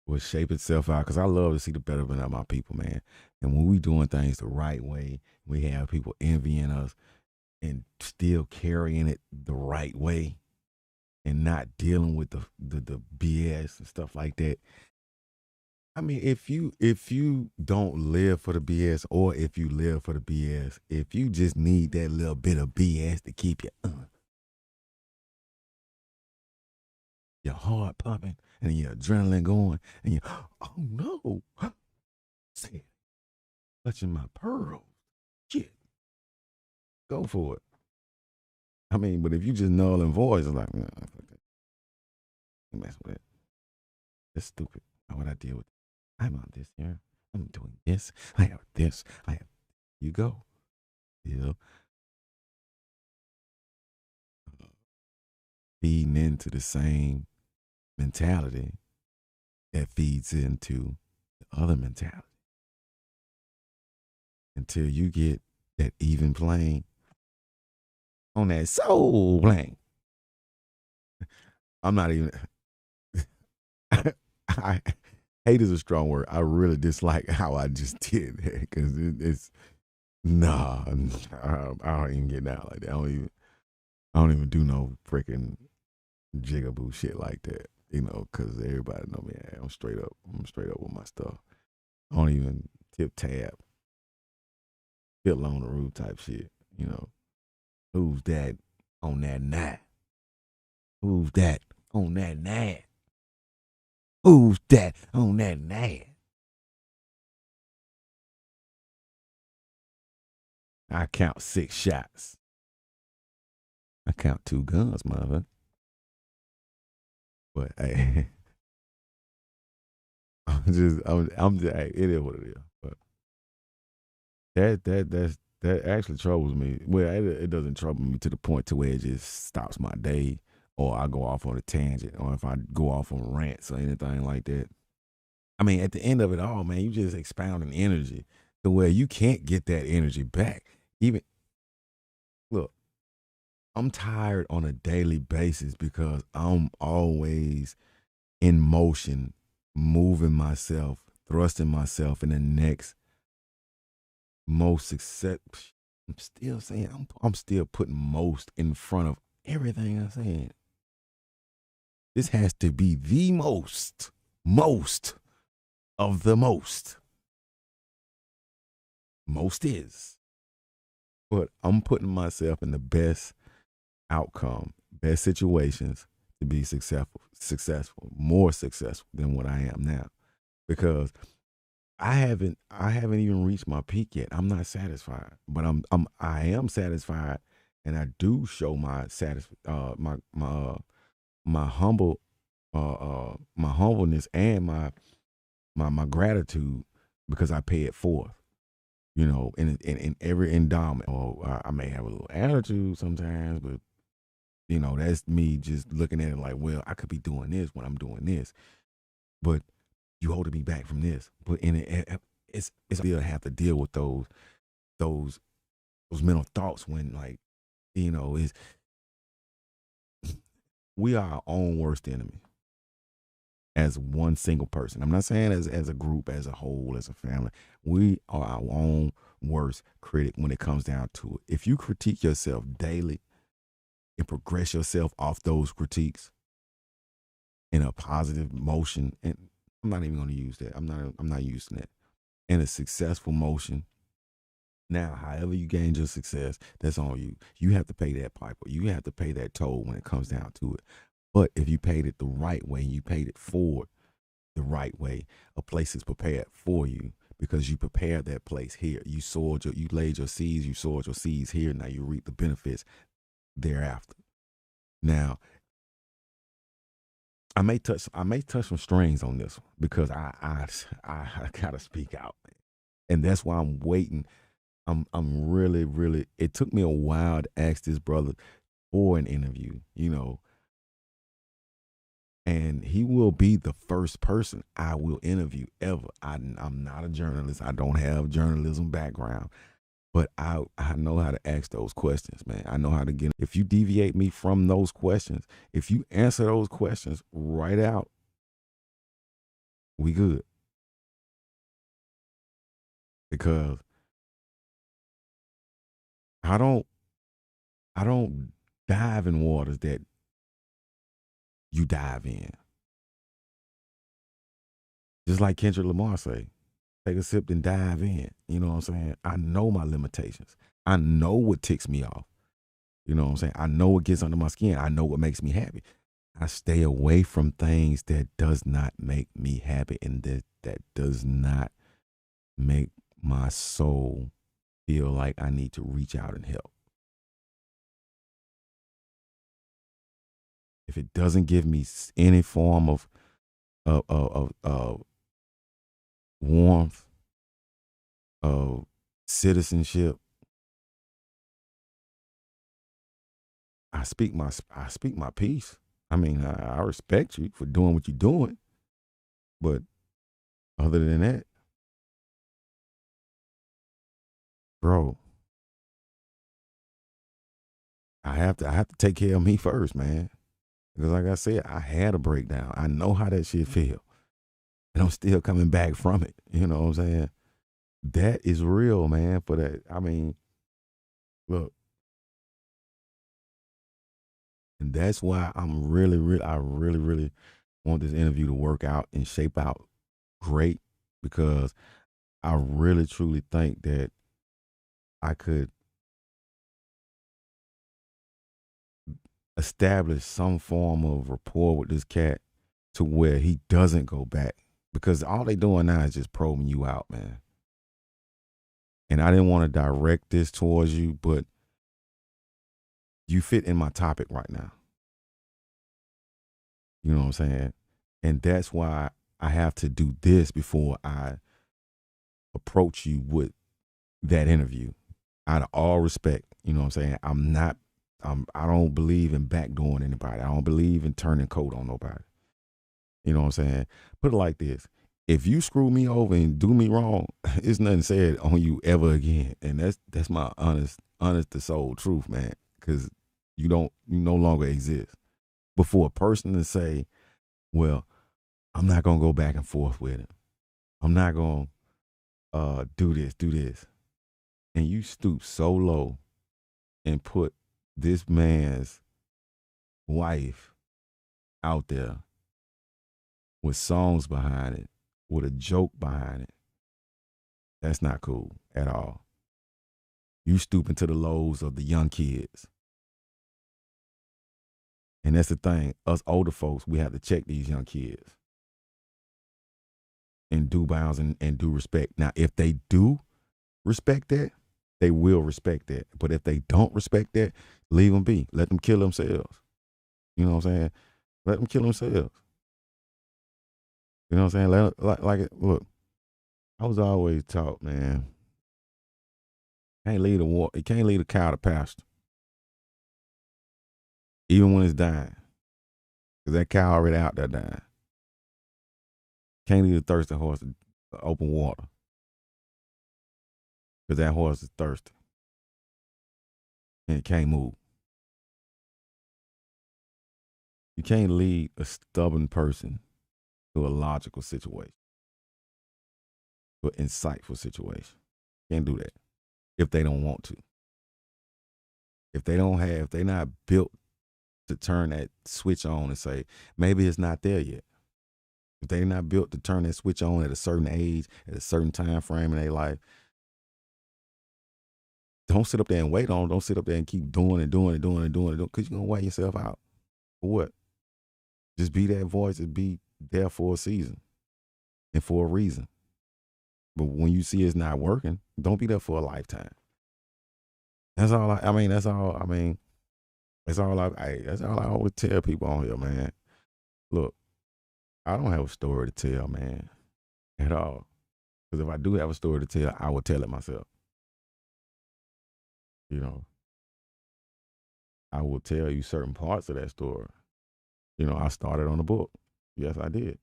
will shape itself out because I love to see the betterment of my people, man. And when we doing things the right way, we have people envying us and still carrying it the right way and not dealing with the BS and stuff like that. I mean, if you don't live for the BS, or if you live for the BS, if you just need that little bit of BS to keep your heart pumping and your adrenaline going, and you, oh no, say, clutching my pearls, shit, go for it. I mean, but if you just null and void, it's like, nah, fuck that. You mess with it. That's stupid. Why would I deal with it? I'm on this here. I'm doing this. I have this. I have. You go. Still feeding into the same mentality that feeds into the other mentality until you get that even plane on that soul plane. I'm not even. I hate is a strong word. I really dislike how I just did that because it's nah. I don't even get down like that. I don't even do no freaking jigaboo shit like that. You know, because everybody know me. I'm straight up. I'm straight up with my stuff. I don't even tip tab, fiddle on the roof type shit. You know, who's that on that night? Who's that on that night? Who's that on that night? I count 6 shots. I count 2 guns, mother. But hey, I'm just, hey, it is what it is. But that actually troubles me. Well, it doesn't trouble me to the point to where it just stops my day, or I go off on a tangent, or if I go off on rants or anything like that. I mean, at the end of it all, man, you just expounding energy to where you can't get that energy back. Even look, I'm tired on a daily basis because I'm always in motion, moving myself thrusting myself in the next most success. I'm still saying I'm still putting most in front of everything I'm saying. This has to be the most of the most. Most is. But I'm putting myself in the best outcome, best situations to be successful, more successful than what I am now. Because I haven't even reached my peak yet. I'm not satisfied, but I am satisfied, and I do show my humble my humbleness and my gratitude because I pay it forth. In every endowment. Oh, I may have a little attitude sometimes, but that's me just looking at it like, well, I could be doing this when I'm doing this, but you holding me back from this. But it's still have to deal with those those mental thoughts when like is we are our own worst enemy as one single person. I'm not saying as a group, as a whole, as a family. We are our own worst critic when it comes down to it. If you critique yourself daily and progress yourself off those critiques in a positive motion, and I'm not even going to use that. I'm not using that. In a successful motion. Now, however you gained your success, that's on you. You have to pay that piper. You have to pay that toll when it comes down to it. But if you paid it the right way, you paid it forward the right way, a place is prepared for you because you prepared that place here. You laid your seeds, you sowed your seeds here. Now you reap the benefits thereafter. Now, I may touch some strings on this one because I gotta speak out, and that's why I'm waiting. I'm really. It took me a while to ask this brother for an interview, and he will be the first person I will interview ever. I'm not a journalist. I don't have journalism background, but I know how to ask those questions, man. I know how to get. If you deviate me from those questions, if you answer those questions right out, we good. Because I don't I don't dive in waters that you dive in. Just like Kendrick Lamar say, take a sip and dive in. You know what I'm saying? I know my limitations. I know what ticks me off. You know what I'm saying? I know what gets under my skin. I know what makes me happy. I stay away from things that does not make me happy and that does not make my soul feel like I need to reach out and help. If it doesn't give me any form of warmth, of citizenship, I speak my piece. I mean, I respect you for doing what you're doing, but other than that, bro, I have to take care of me first, man. Because like I said, I had a breakdown. I know how that shit feel, and I'm still coming back from it. You know what I'm saying? That is real, man. For that, I mean, look, and that's why I really want this interview to work out and shape out great because I really truly think that I could establish some form of rapport with this cat to where he doesn't go back because all they doing now is just probing you out, man. And I didn't want to direct this towards you, but you fit in my topic right now. You know what I'm saying? And that's why I have to do this before I approach you with that interview. Out of all respect, you know what I'm saying? I don't believe in backdooring anybody. I don't believe in turning coat on nobody. You know what I'm saying? Put it like this. If you screw me over and do me wrong, it's nothing said on you ever again. And that's my honest to soul truth, man. Cause you no longer exist. But for a person to say, well, I'm not gonna go back and forth with him. I'm not gonna do this. And you stoop so low and put this man's wife out there with songs behind it, with a joke behind it. That's not cool at all. You stooping to the lows of the young kids. And that's the thing. Us older folks, we have to check these young kids and do bounds and do respect. Now, if they do respect that, they will respect that. But if they don't respect that, leave them be. Let them kill themselves. You know what I'm saying? Let them kill themselves. You know what I'm saying? Look, I was always taught, man, you can't lead a cow to pasture, even when it's dying. Because that cow already out there dying. Can't lead a thirsty horse to open water. Because that horse is thirsty. And it can't move. You can't lead a stubborn person to a logical situation, to an insightful situation. Can't do that if they don't want to. If they're not built to turn that switch on and say, maybe it's not there yet. If they're not built to turn that switch on at a certain age, at a certain time frame in their life, don't sit up there and wait on them. Don't sit up there and keep doing it, because you're going to wear yourself out. For what? Just be that voice and be there for a season and for a reason. But when you see it's not working, don't be there for a lifetime. That's all I always tell people on here, man. Look, I don't have a story to tell, man, at all. Because if I do have a story to tell, I will tell it myself. You know, I will tell you certain parts of that story. You know, I started on a book. Yes, I did.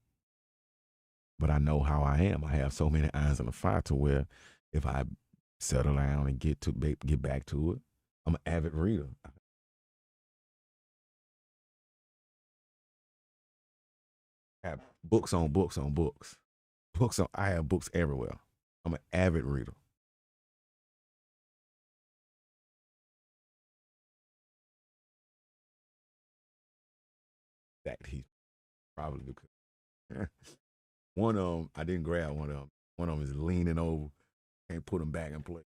But I know how I am. I have so many irons in the fire to where if I settle down and get back to it, I'm an avid reader. I have books on books on books. I have books everywhere. I'm an avid reader. That he probably because one of them, I didn't grab one of them. One of them is leaning over. Can't put them back in place.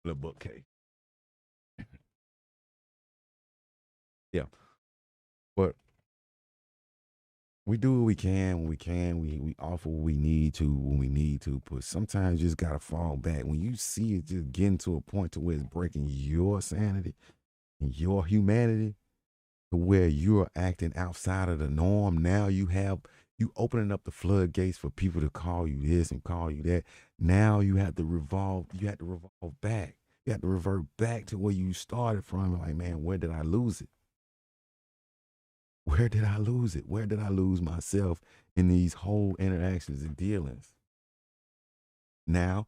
The bookcase. Yeah. But we do what we can when we can. We offer what we need to when we need to. But sometimes you just gotta fall back. When you see it just getting to a point to where it's breaking your sanity and your humanity, to where you're acting outside of the norm. Now you opening up the floodgates for people to call you this and call you that. Now you have to revolve back. You have to revert back to where you started from. Like, man, where did I lose it? Where did I lose it? Where did I lose myself in these whole interactions and dealings? Now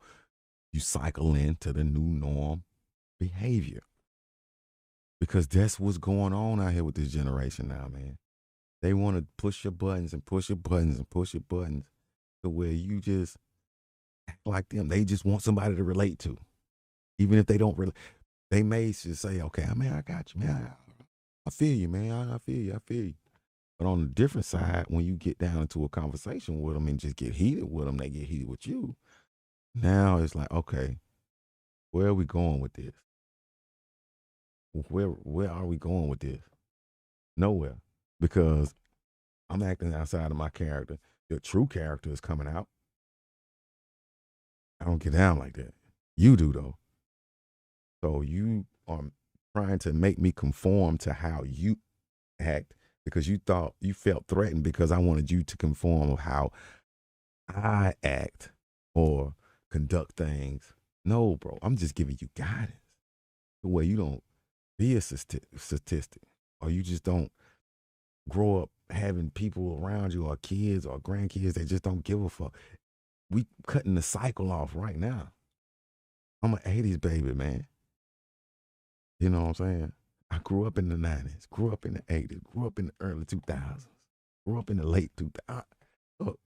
you cycle into the new norm behavior because that's what's going on out here with this generation now, man. They want to push your buttons and push your buttons and push your buttons to where you just act like them. They just want somebody to relate to. Even if they don't relate, they may just say, okay, man, I got you, man. I feel you, man. I feel you. I feel you. But on the different side, when you get down into a conversation with them and just get heated with them, they get heated with you. Now it's like, okay, where are we going with this? Where are we going with this? Nowhere. Because I'm acting outside of my character. Your true character is coming out. I don't get down like that. You do though. So you are trying to make me conform to how you act because you felt threatened because I wanted you to conform of how I act or conduct things. No, bro, I'm just giving you guidance the way you don't be a statistic or you just don't grow up having people around you or kids or grandkids that just don't give a fuck. we cutting the cycle off right now. I'm an 80s baby, man. You know what I'm saying? I grew up in the 90s, grew up in the 80s, grew up in the early 2000s, grew up in the late 2000s. Look,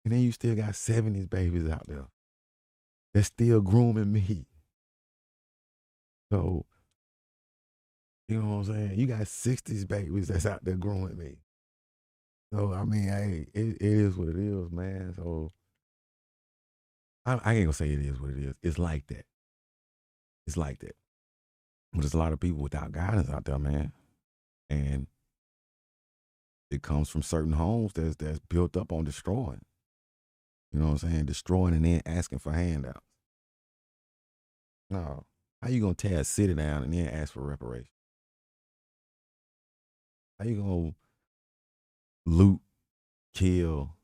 and then you still got 70s babies out there. They're still grooming me. So, you know what I'm saying? You got 60s babies that's out there grooming me. So, I mean, hey, it is what it is, man. So, I ain't gonna say it is what it is. It's like that. It's like that. But there's a lot of people without guidance out there, man. And it comes from certain homes that's built up on destroying. You know what I'm saying? Destroying and then asking for handouts. No. How you gonna tear a city down and then ask for reparation? How you gonna loot, kill,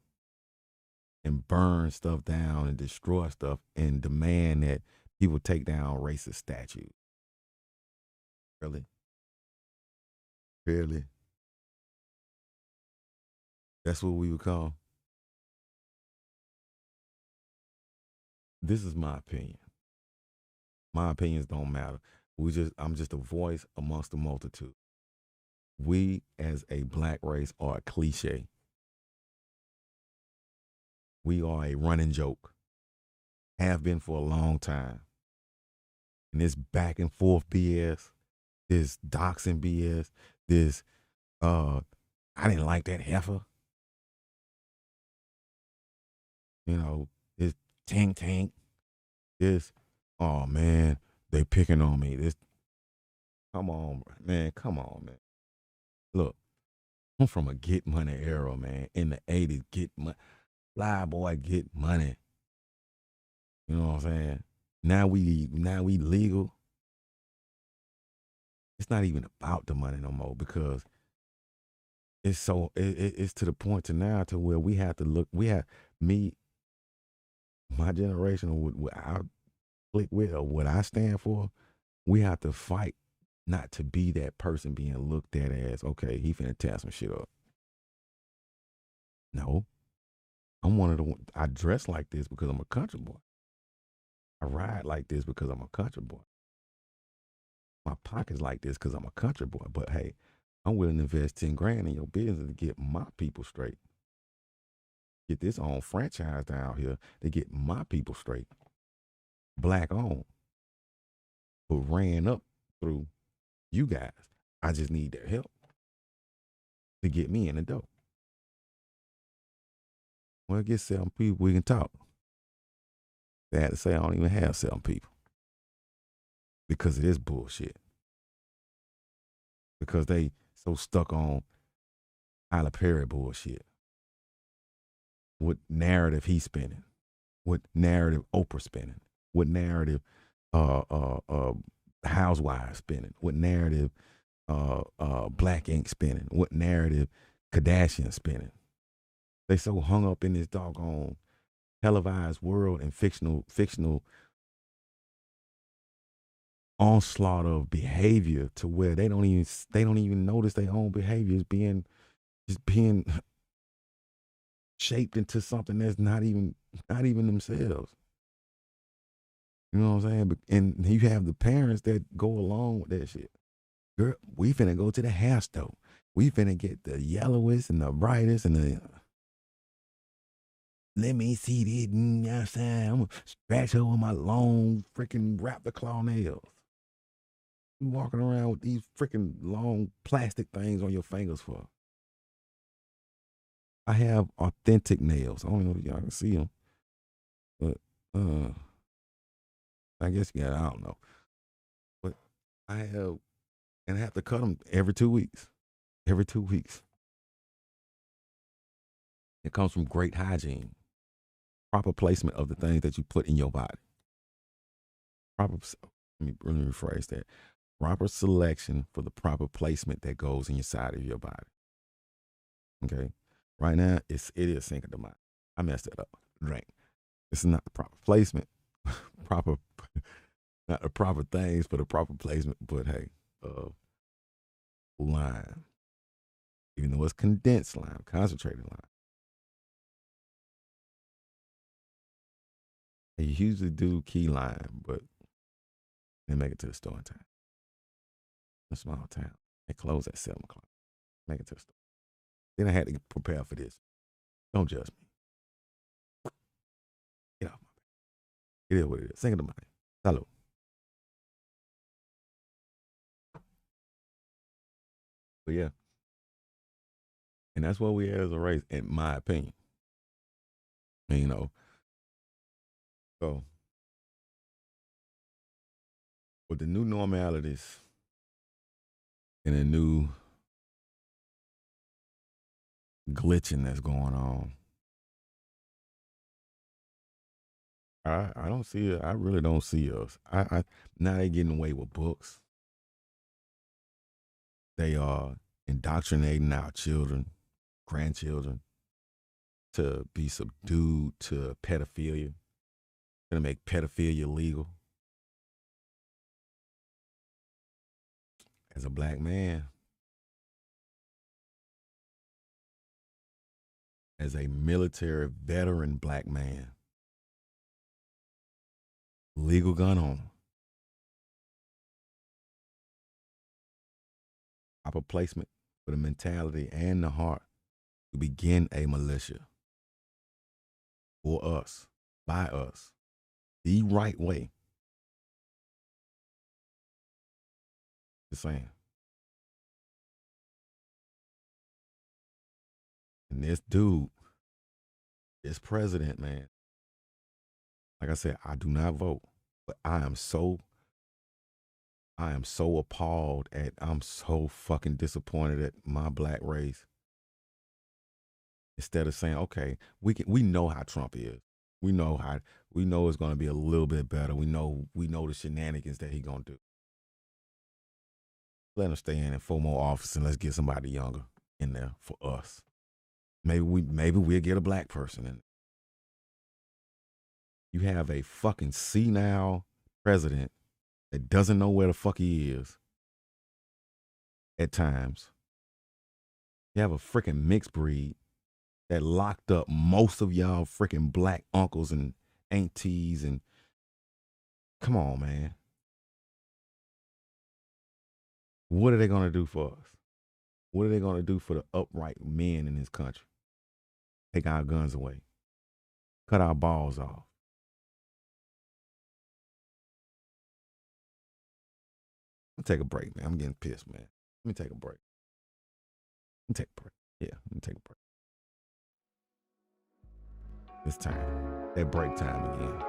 and burn stuff down and destroy stuff and demand that people take down racist statues? Really? Really? That's what we would call. This is my opinion. My opinions don't matter. I'm just a voice amongst the multitude. We as a black race are a cliche. We are a running joke. Have been for a long time. And this back and forth BS, this doxing BS, this I didn't like that heifer. You know, this tank, this, oh man, they picking on me. This, come on, man, come on, man. Look, I'm from a get money era, man. In the 80s, get money. Fly boy, get money. You know what I'm saying? Now we legal. It's not even about the money no more because it's to the point to now to where we have to look. We have me, my generation, or what I click with, or what I stand for. We have to fight not to be that person being looked at as okay. He finna tear some shit up. No, I'm one of the. I dress like this because I'm a country boy. I ride like this because I'm a country boy. My pockets like this because I'm a country boy. But hey, I'm willing to invest 10 grand in your business to get my people straight. Get this on franchise down here to get my people straight. Black owned, but ran up through you guys. I just need their help to get me in the door. Well, get 7 people, we can talk. They had to say I don't even have 7 people because of this bullshit. Because they so stuck on Tyler Perry bullshit. What narrative he's spinning? What narrative Oprah spinning? What narrative uh uh uh Housewives spinning? What narrative Black Ink spinning? What narrative Kardashian spinning? They so hung up in this doggone televised world and fictional onslaught of behavior to where they don't even notice their own behavior is being shaped into something that's not even themselves. You know what I'm saying? And you have the parents that go along with that shit. Girl, we finna go to the hair store. We finna get the yellowest and the brightest and the. Let me see this. You know what I'm saying? I'm gonna scratch over my long freaking raptor claw nails. You walking around with these freaking long plastic things on your fingers for. I have authentic nails. I don't know if y'all can see them, but I guess yeah, I don't know. But I have, and I have to cut them every 2 weeks. Every 2 weeks. It comes from great hygiene, proper placement of the things that you put in your body. Proper. Let me rephrase that. Proper selection for the proper placement that goes in your side of your body. Okay. Right now, it is Cinco de Mayo. I messed it up. Drink. This is not the proper placement. Proper, not the proper things for the proper placement. But hey, lime, even though it's condensed lime, concentrated lime. They usually do key lime, but they make it to the store in time. A small town. They close at 7 o'clock. Make it to the store. Then I had to prepare for this. Don't judge me. Get off my back. It is what it is. Sing it to mine. Hello. But yeah. And that's what we are as a race, in my opinion. And, so with the new normalities and the new glitching that's going on, I don't see it. I really don't see us. Now they getting away with books. They are indoctrinating our children, grandchildren, to be subdued to pedophilia. Gonna make pedophilia legal. As a black man, as a military veteran black man, legal gun owner, proper placement for the mentality and the heart to begin a militia for us, by us, the right way. Just saying. And this dude, this president, man, like I said, I do not vote, but I am so appalled at, I'm so fucking disappointed at my black race. Instead of saying, okay, we know how Trump is. We know it's gonna be a little bit better. We know the shenanigans that he gonna do. Let him stay in 4 more offices and let's get somebody younger in there for us. Maybe we'll get a black person in. You have a fucking senile president that doesn't know where the fuck he is at times. You have a freaking mixed breed that locked up most of y'all freaking black uncles and aunties, and come on, man. What are they gonna do for us? What are they gonna do for the upright men in this country? Take our guns away. Cut our balls off. I'm gonna take a break, man. I'm getting pissed, man. Let me take a break. Let me take a break. Yeah, let me take a break. It's time. That break time again.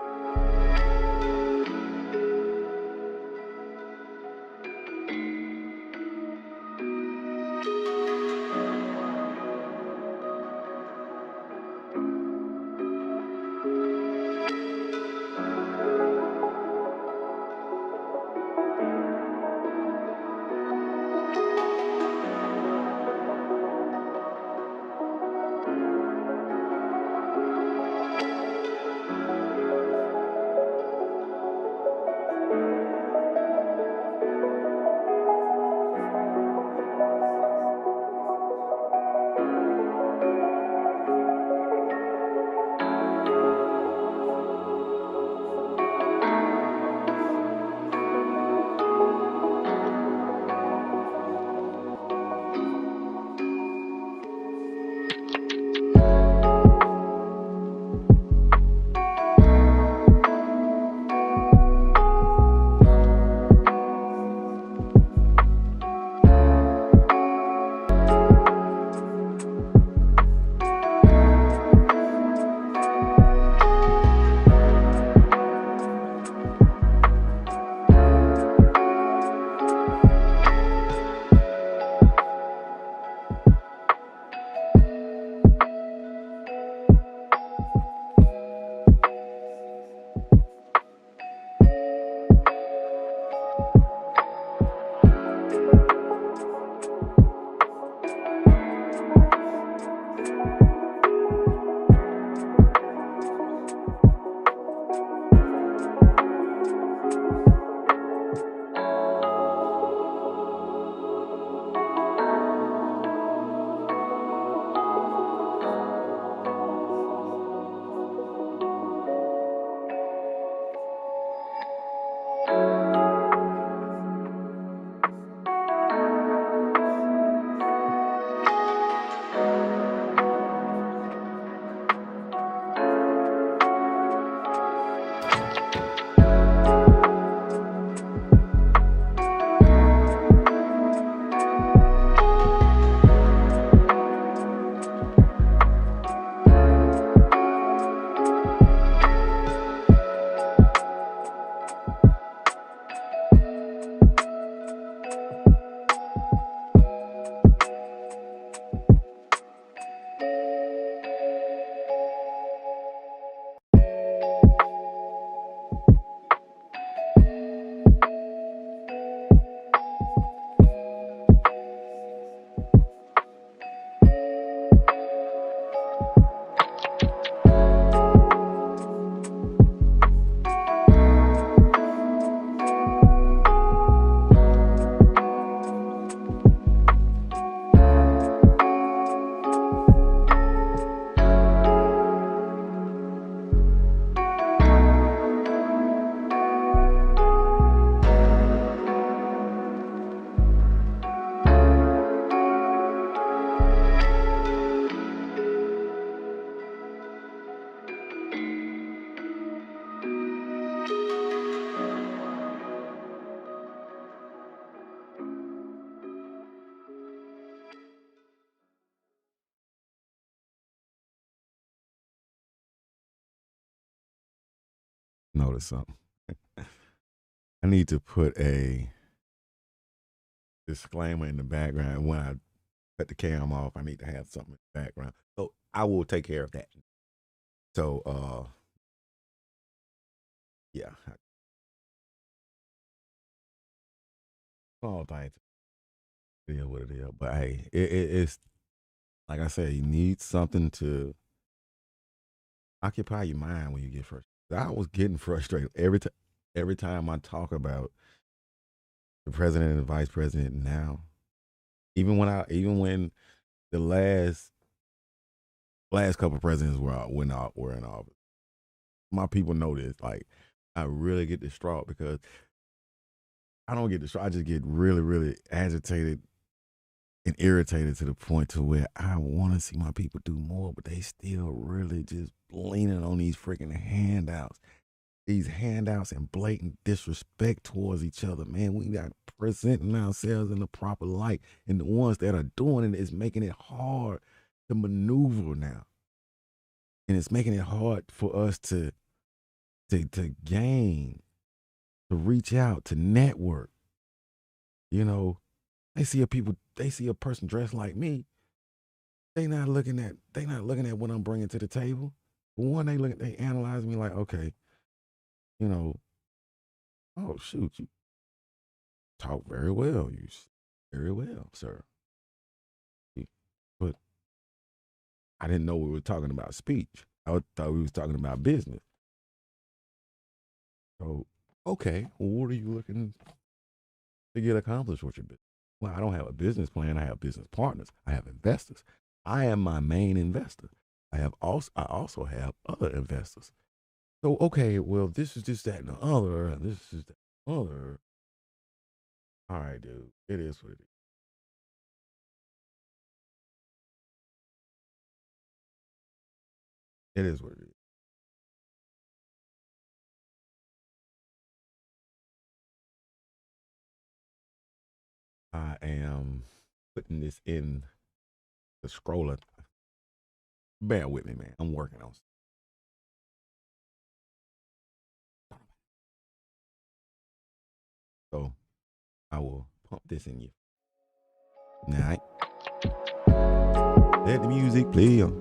notice something. I need to put a disclaimer in the background when I cut the cam off. I need to have something in the background. So I will take care of that. So yeah. All things deal with it is. But hey, it's like I said, you need something to occupy your mind when you get frustrated. I was getting frustrated every time I talk about the president and the vice president now. Even when the last couple of presidents were in office, my people know this. Like, I really get distraught because I don't get distraught. I just get really, really agitated and irritated to the point to where I want to see my people do more, but they still really just leaning on these freaking handouts. These handouts and blatant disrespect towards each other, man. We got presenting ourselves in the proper light, and the ones that are doing it is making it hard to maneuver now, and it's making it hard for us to gain, to reach out, to network. You know, they see a person dressed like me. They not looking at what I'm bringing to the table. For one, they analyze me like, okay, you know, oh shoot, you talk very well. Very well, sir. But I didn't know we were talking about speech. Thought we was talking about business. So, okay, well, what are you looking to get accomplished with your business? Well, I don't have a business plan. I have business partners. I have investors. I am my main investor. I also have other investors. So, okay, well, this is just that and the other, and this is that other. All right, dude. It is what it is. It is what it is. I am putting this in the scroller. Bear with me, man. I'm working on. So I will pump this in you. All right. Let the music play on.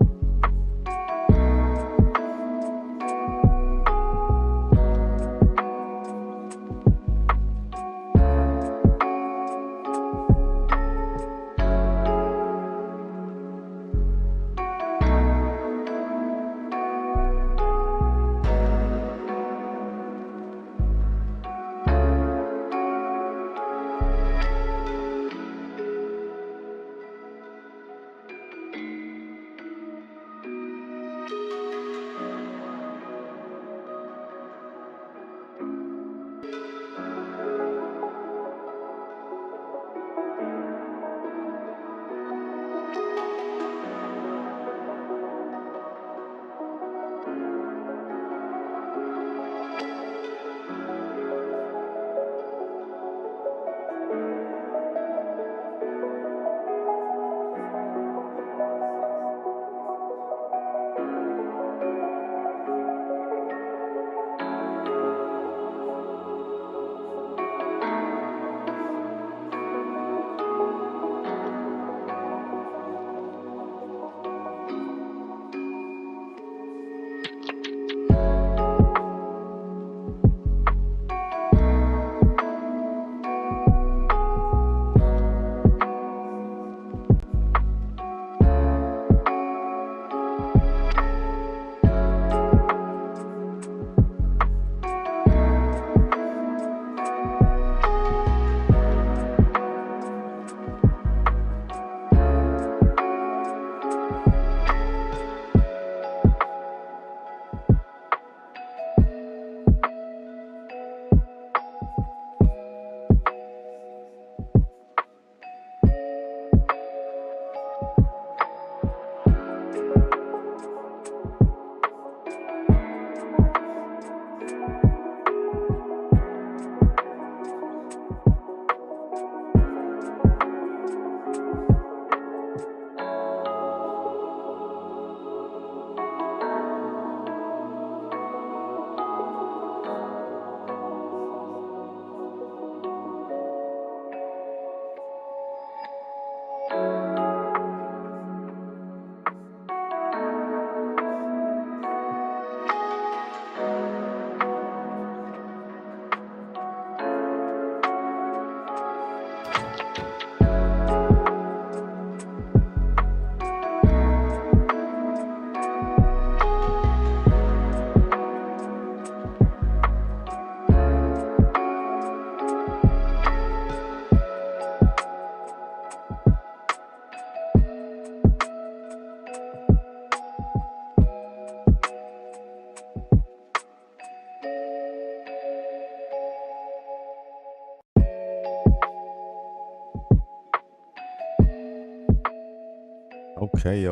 Okay.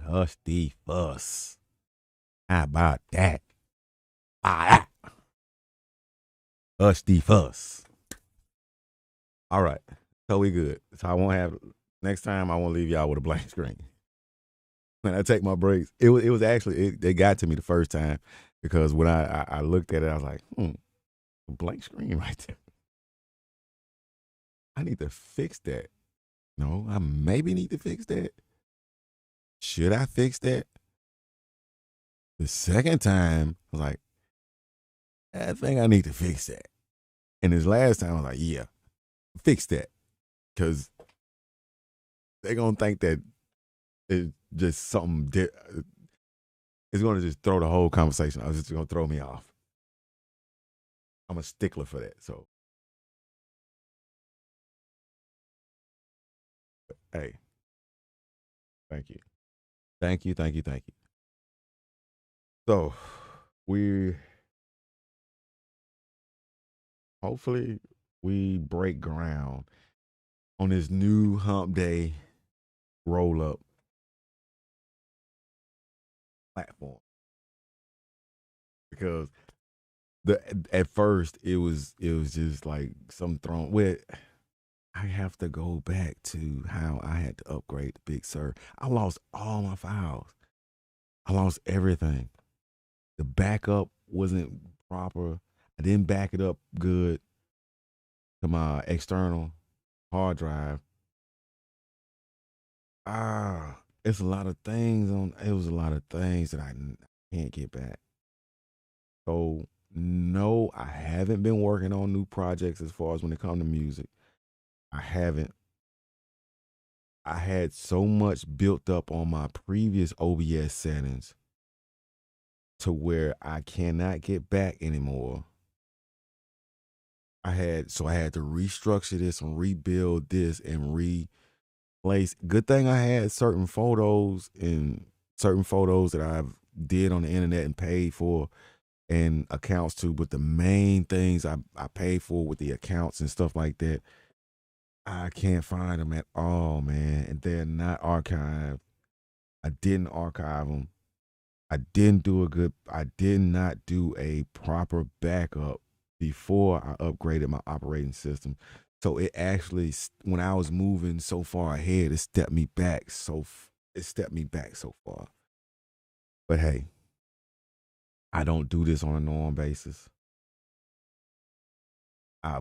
Hush the fuss. How about that? Ah, hush the fuss. All right. So we good. So I won't have next time I won't leave y'all with a blank screen. When I take my breaks, it was actually it got to me the first time because when I looked at it, I was like, a blank screen right there. I need to fix that. No, I maybe need to fix that. Should I fix that? The second time, I was like, I think I need to fix that. And this last time, I was like, yeah, fix that. Because they're going to think that it's just something, it's going to just throw the whole conversation. It's just going to throw me off. I'm a stickler for that. So, hey, thank you. Thank you. So, we hopefully we break ground on this new hump day roll up platform because the at first it was just like some thrown with I have to go back to how I had to upgrade the Big Sur. I lost all my files. I lost everything. The backup wasn't proper. I didn't back it up good to my external hard drive. It's a lot of things on. It was a lot of things that I can't get back. So no, I haven't been working on new projects as far as when it comes to music. I haven't. I had so much built up on my previous OBS settings to where I cannot get back anymore. I had to restructure this and rebuild this and replace. Good thing I had certain photos that I've did on the internet and paid for and accounts to, but the main things I paid for with the accounts and stuff like that, I can't find them at all, man. And they're not archived. I didn't archive them. I did not do a proper backup before I upgraded my operating system. So it actually, when I was moving so far ahead, it stepped me back so far. But hey, I don't do this on a normal basis. I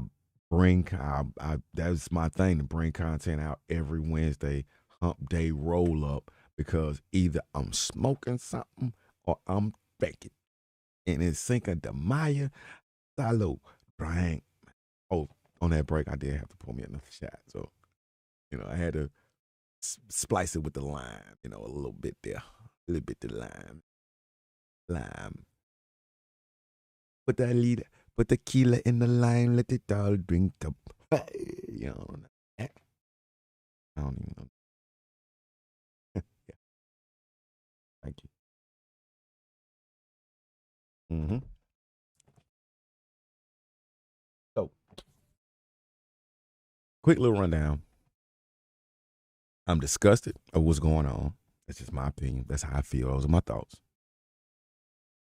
that's my thing to bring content out every Wednesday, hump day roll up, because either I'm smoking something or I'm baking. And in Cinco de Mayo, salud, Brian. Oh, on that break, I did have to pour me another shot. So, I had to splice it with the lime, a little bit there, a little bit of lime. Put that lead, put the tequila in the lime, let it all drink up. You know, I don't even know. Yeah, thank you. So, quick little rundown. I'm disgusted of what's going on. That's just my opinion. That's how I feel. Those are my thoughts.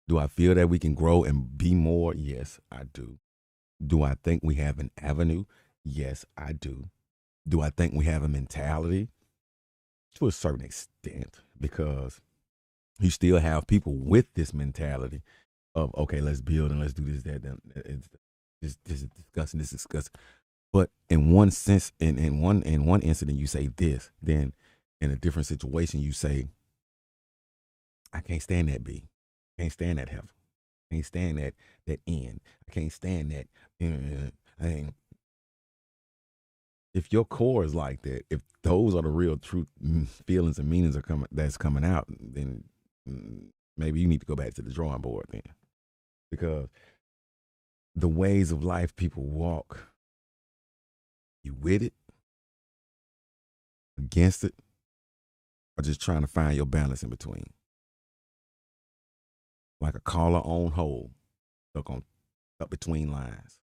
Do I feel that we can grow and be more? Yes, I do. Do I think we have an avenue? Yes, I do. Do I think we have a mentality? To a certain extent, because you still have people with this mentality of, okay, let's build and let's do this, that, that. This is disgusting, this is disgusting. But in one sense, in one incident, you say this. Then in a different situation, you say, I can't stand that B. Can't stand that heaven. Can't stand that end. I can't stand that. I ain't, if your core is like that, if those are the real truth feelings and meanings that's coming out, then maybe you need to go back to the drawing board then, because the ways of life people walk, you with it, against it, or just trying to find your balance in between, like a collar on hole, stuck on up between lines.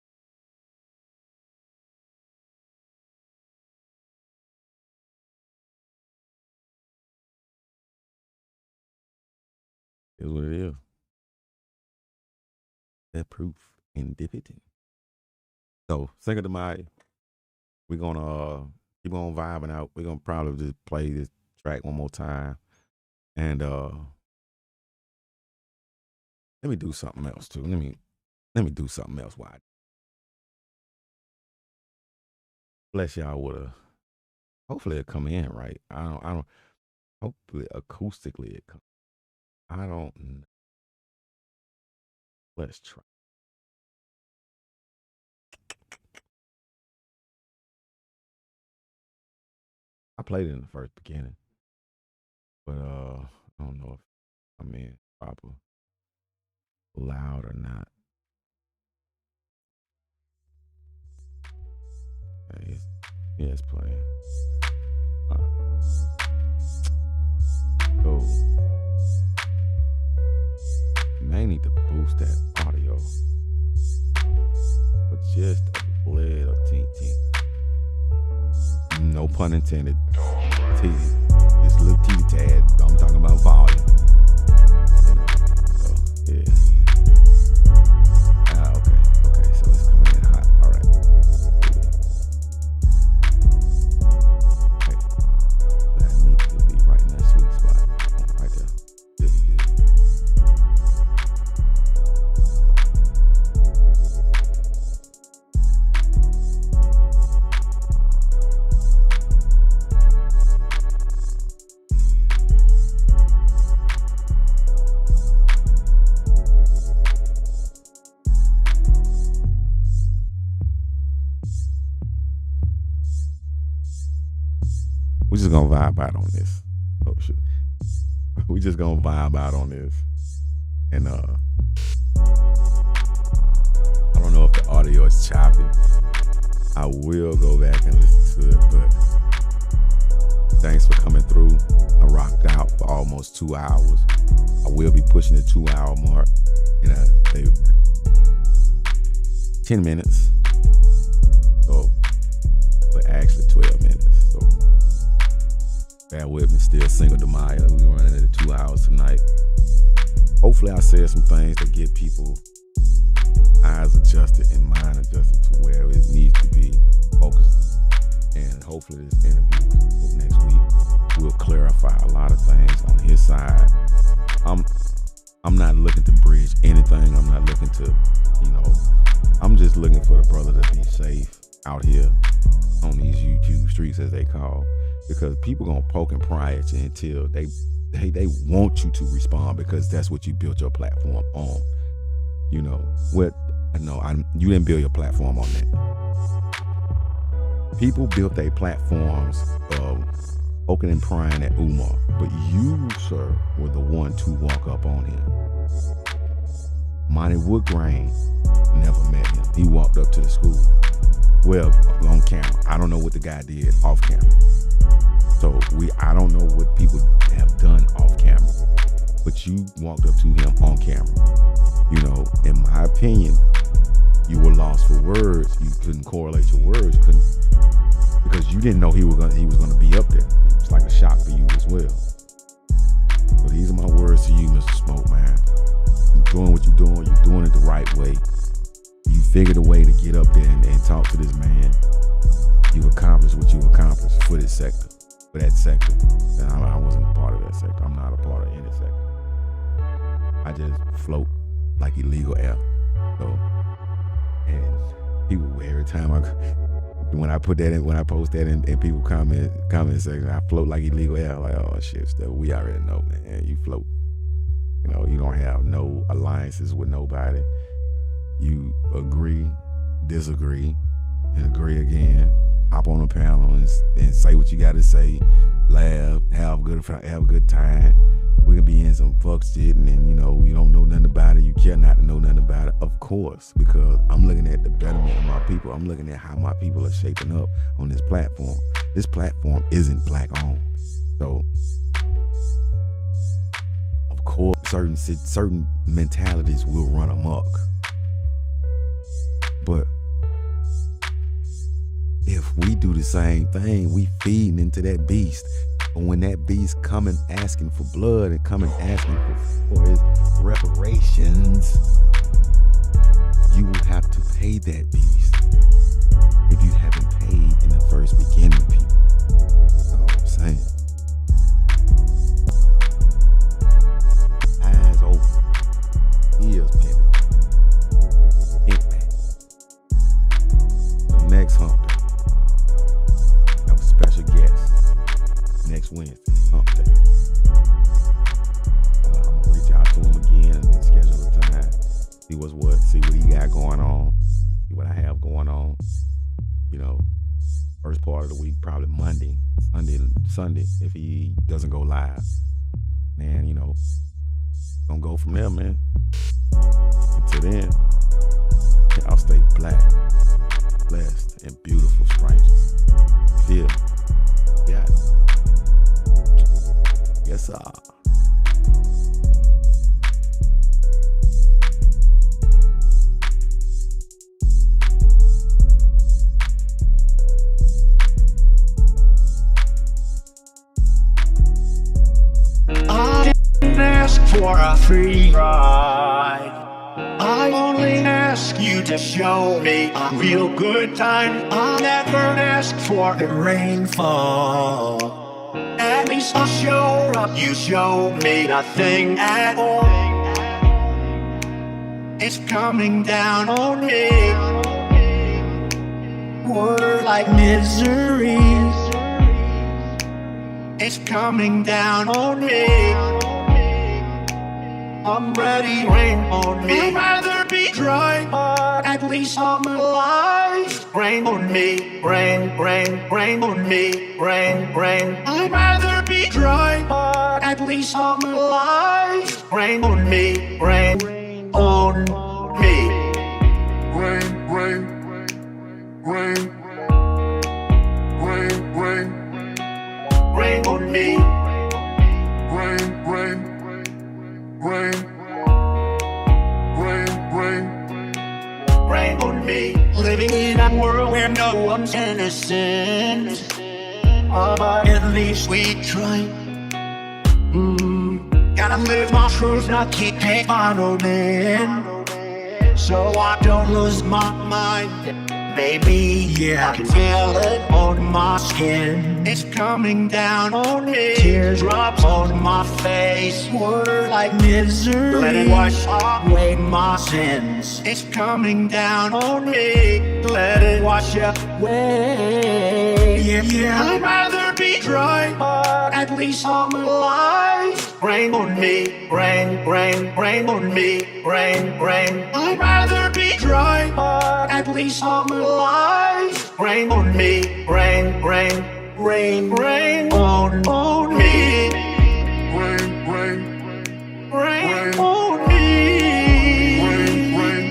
Is what it is. That proof independent. So Cinco de Mayo, we're gonna keep on vibing out. We're gonna probably just play this track one more time. And let me do something else too. Let me do something else while I bless y'all with a hopefully it come in right. I don't hopefully acoustically it come. I don't let's try. I played it in the first beginning, but I don't know if I'm in proper loud or not. Yeah, it's playing. So you may need to boost that audio, but just a little tink tink. No pun intended. This little teeny tad. I'm talking about volume. You know. So yeah. Okay. So it's coming in hot. All right. Okay. That needs to be right in that sweet spot. Right there. Really good. We just gonna vibe out on this. Oh shit. We just gonna vibe out on this. And I don't know if the audio is choppy. I will go back and listen to it, but thanks for coming through. I rocked out for almost 2 hours. I will be pushing the 2-hour mark. You know, 10 minutes. So, but actually 12 minutes. So bear with me, still Cinco de Mayo. We're running into 2 hours tonight. Hopefully I said some things that get people eyes adjusted and mind adjusted to where it needs to be focused. And hopefully this interview next week will clarify a lot of things on his side. I'm not looking to bridge anything. I'm not looking to, I'm just looking for the brother to be safe out here on these YouTube streets, as they call, because people gonna poke and pry at you until they want you to respond, because that's what you built your platform on. You didn't build your platform on that. People built their platforms poking and prying at Umar, but you, sir, were the one to walk up on him. Monty Woodgrain never met him. He walked up to the school. Well, on camera. I don't know what the guy did off camera. So I don't know what people have done off camera, but you walked up to him on camera. In my opinion, you were lost for words. You couldn't correlate your words. Because you didn't know he was gonna be up there. It was like a shock for you as well. So these are my words to you, Mr. Smoke Man. You're doing what you're doing. You're doing it the right way. You figured a way to get up there and talk to this man. You've accomplished what you've accomplished for this sector, for that sector. And I wasn't a part of that sector. I'm not a part of any sector. I just float like illegal air. So, and people, every time when I put that in, when I post that in people comment section, I float like illegal air. Like, oh shit, stuff we already know, man. You float. You don't have no alliances with nobody. You agree, disagree, and agree again. Hop on a panel and say what you got to say. Laugh, have a good time. We can be in some fuck shit, and then you don't know nothing about it. You care not to know nothing about it, of course, because I'm looking at the betterment of my people. I'm looking at how my people are shaping up on this platform. This platform isn't black owned, so of course certain mentalities will run amok. But if we do the same thing, we feeding into that beast. But when that beast coming asking for blood and coming asking for his reparations, you will have to pay that beast if you haven't paid in the first beginning, people. That's all I'm saying. Eyes open, ears pivoted. Think back. The next hump day, I have a special guest next Wednesday, hump day. I'm gonna reach out to him again and then schedule a time. See what's what, see what he got going on, see what I have going on. You know, first part of the week, probably Monday, Sunday, if he doesn't go live. Man, you know, gonna go from there, man. Until then, I'll stay black, blessed, and beautiful, strangers. Feel me? Yeah. Yes, sir. I didn't ask for a free ride. I only ask you to show me a real good time. I never ask for the rainfall. At least I'll show up, you show me nothing at all. It's coming down on me. Word like misery. It's coming down on me. I'm ready, rain on me. I'd rather be dry, but at least I'm alive. Rain on me, rain, rain, rain on me, rain, rain. I'd rather be dry, but at least I'm alive. Rain on me, rain on me. Rain, rain, rain, rain, rain. Rain on me. Rain, rain, rain, rain, rain, rain on me. Living in a world where no one's innocent, but at least we try. Gotta live my truth, not keep it modeling, so I don't lose my mind. Baby, yeah, I can feel it on my skin. It's coming down on me. Teardrops on my face. Word like misery. Let it wash away my sins. It's coming down on me. Let it wash away. Yeah, yeah. I'd rather be dry, but at least I'm alive. Rain on me, rain, rain, rain on me, rain, rain. I'd rather be dry, but at least I'm alive. Rain on me, rain, rain, rain, rain on me. Rain, rain, rain on me. Rain, rain.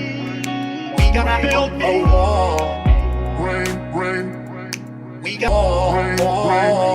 We gotta build a wall. Rain, rain. We got wall.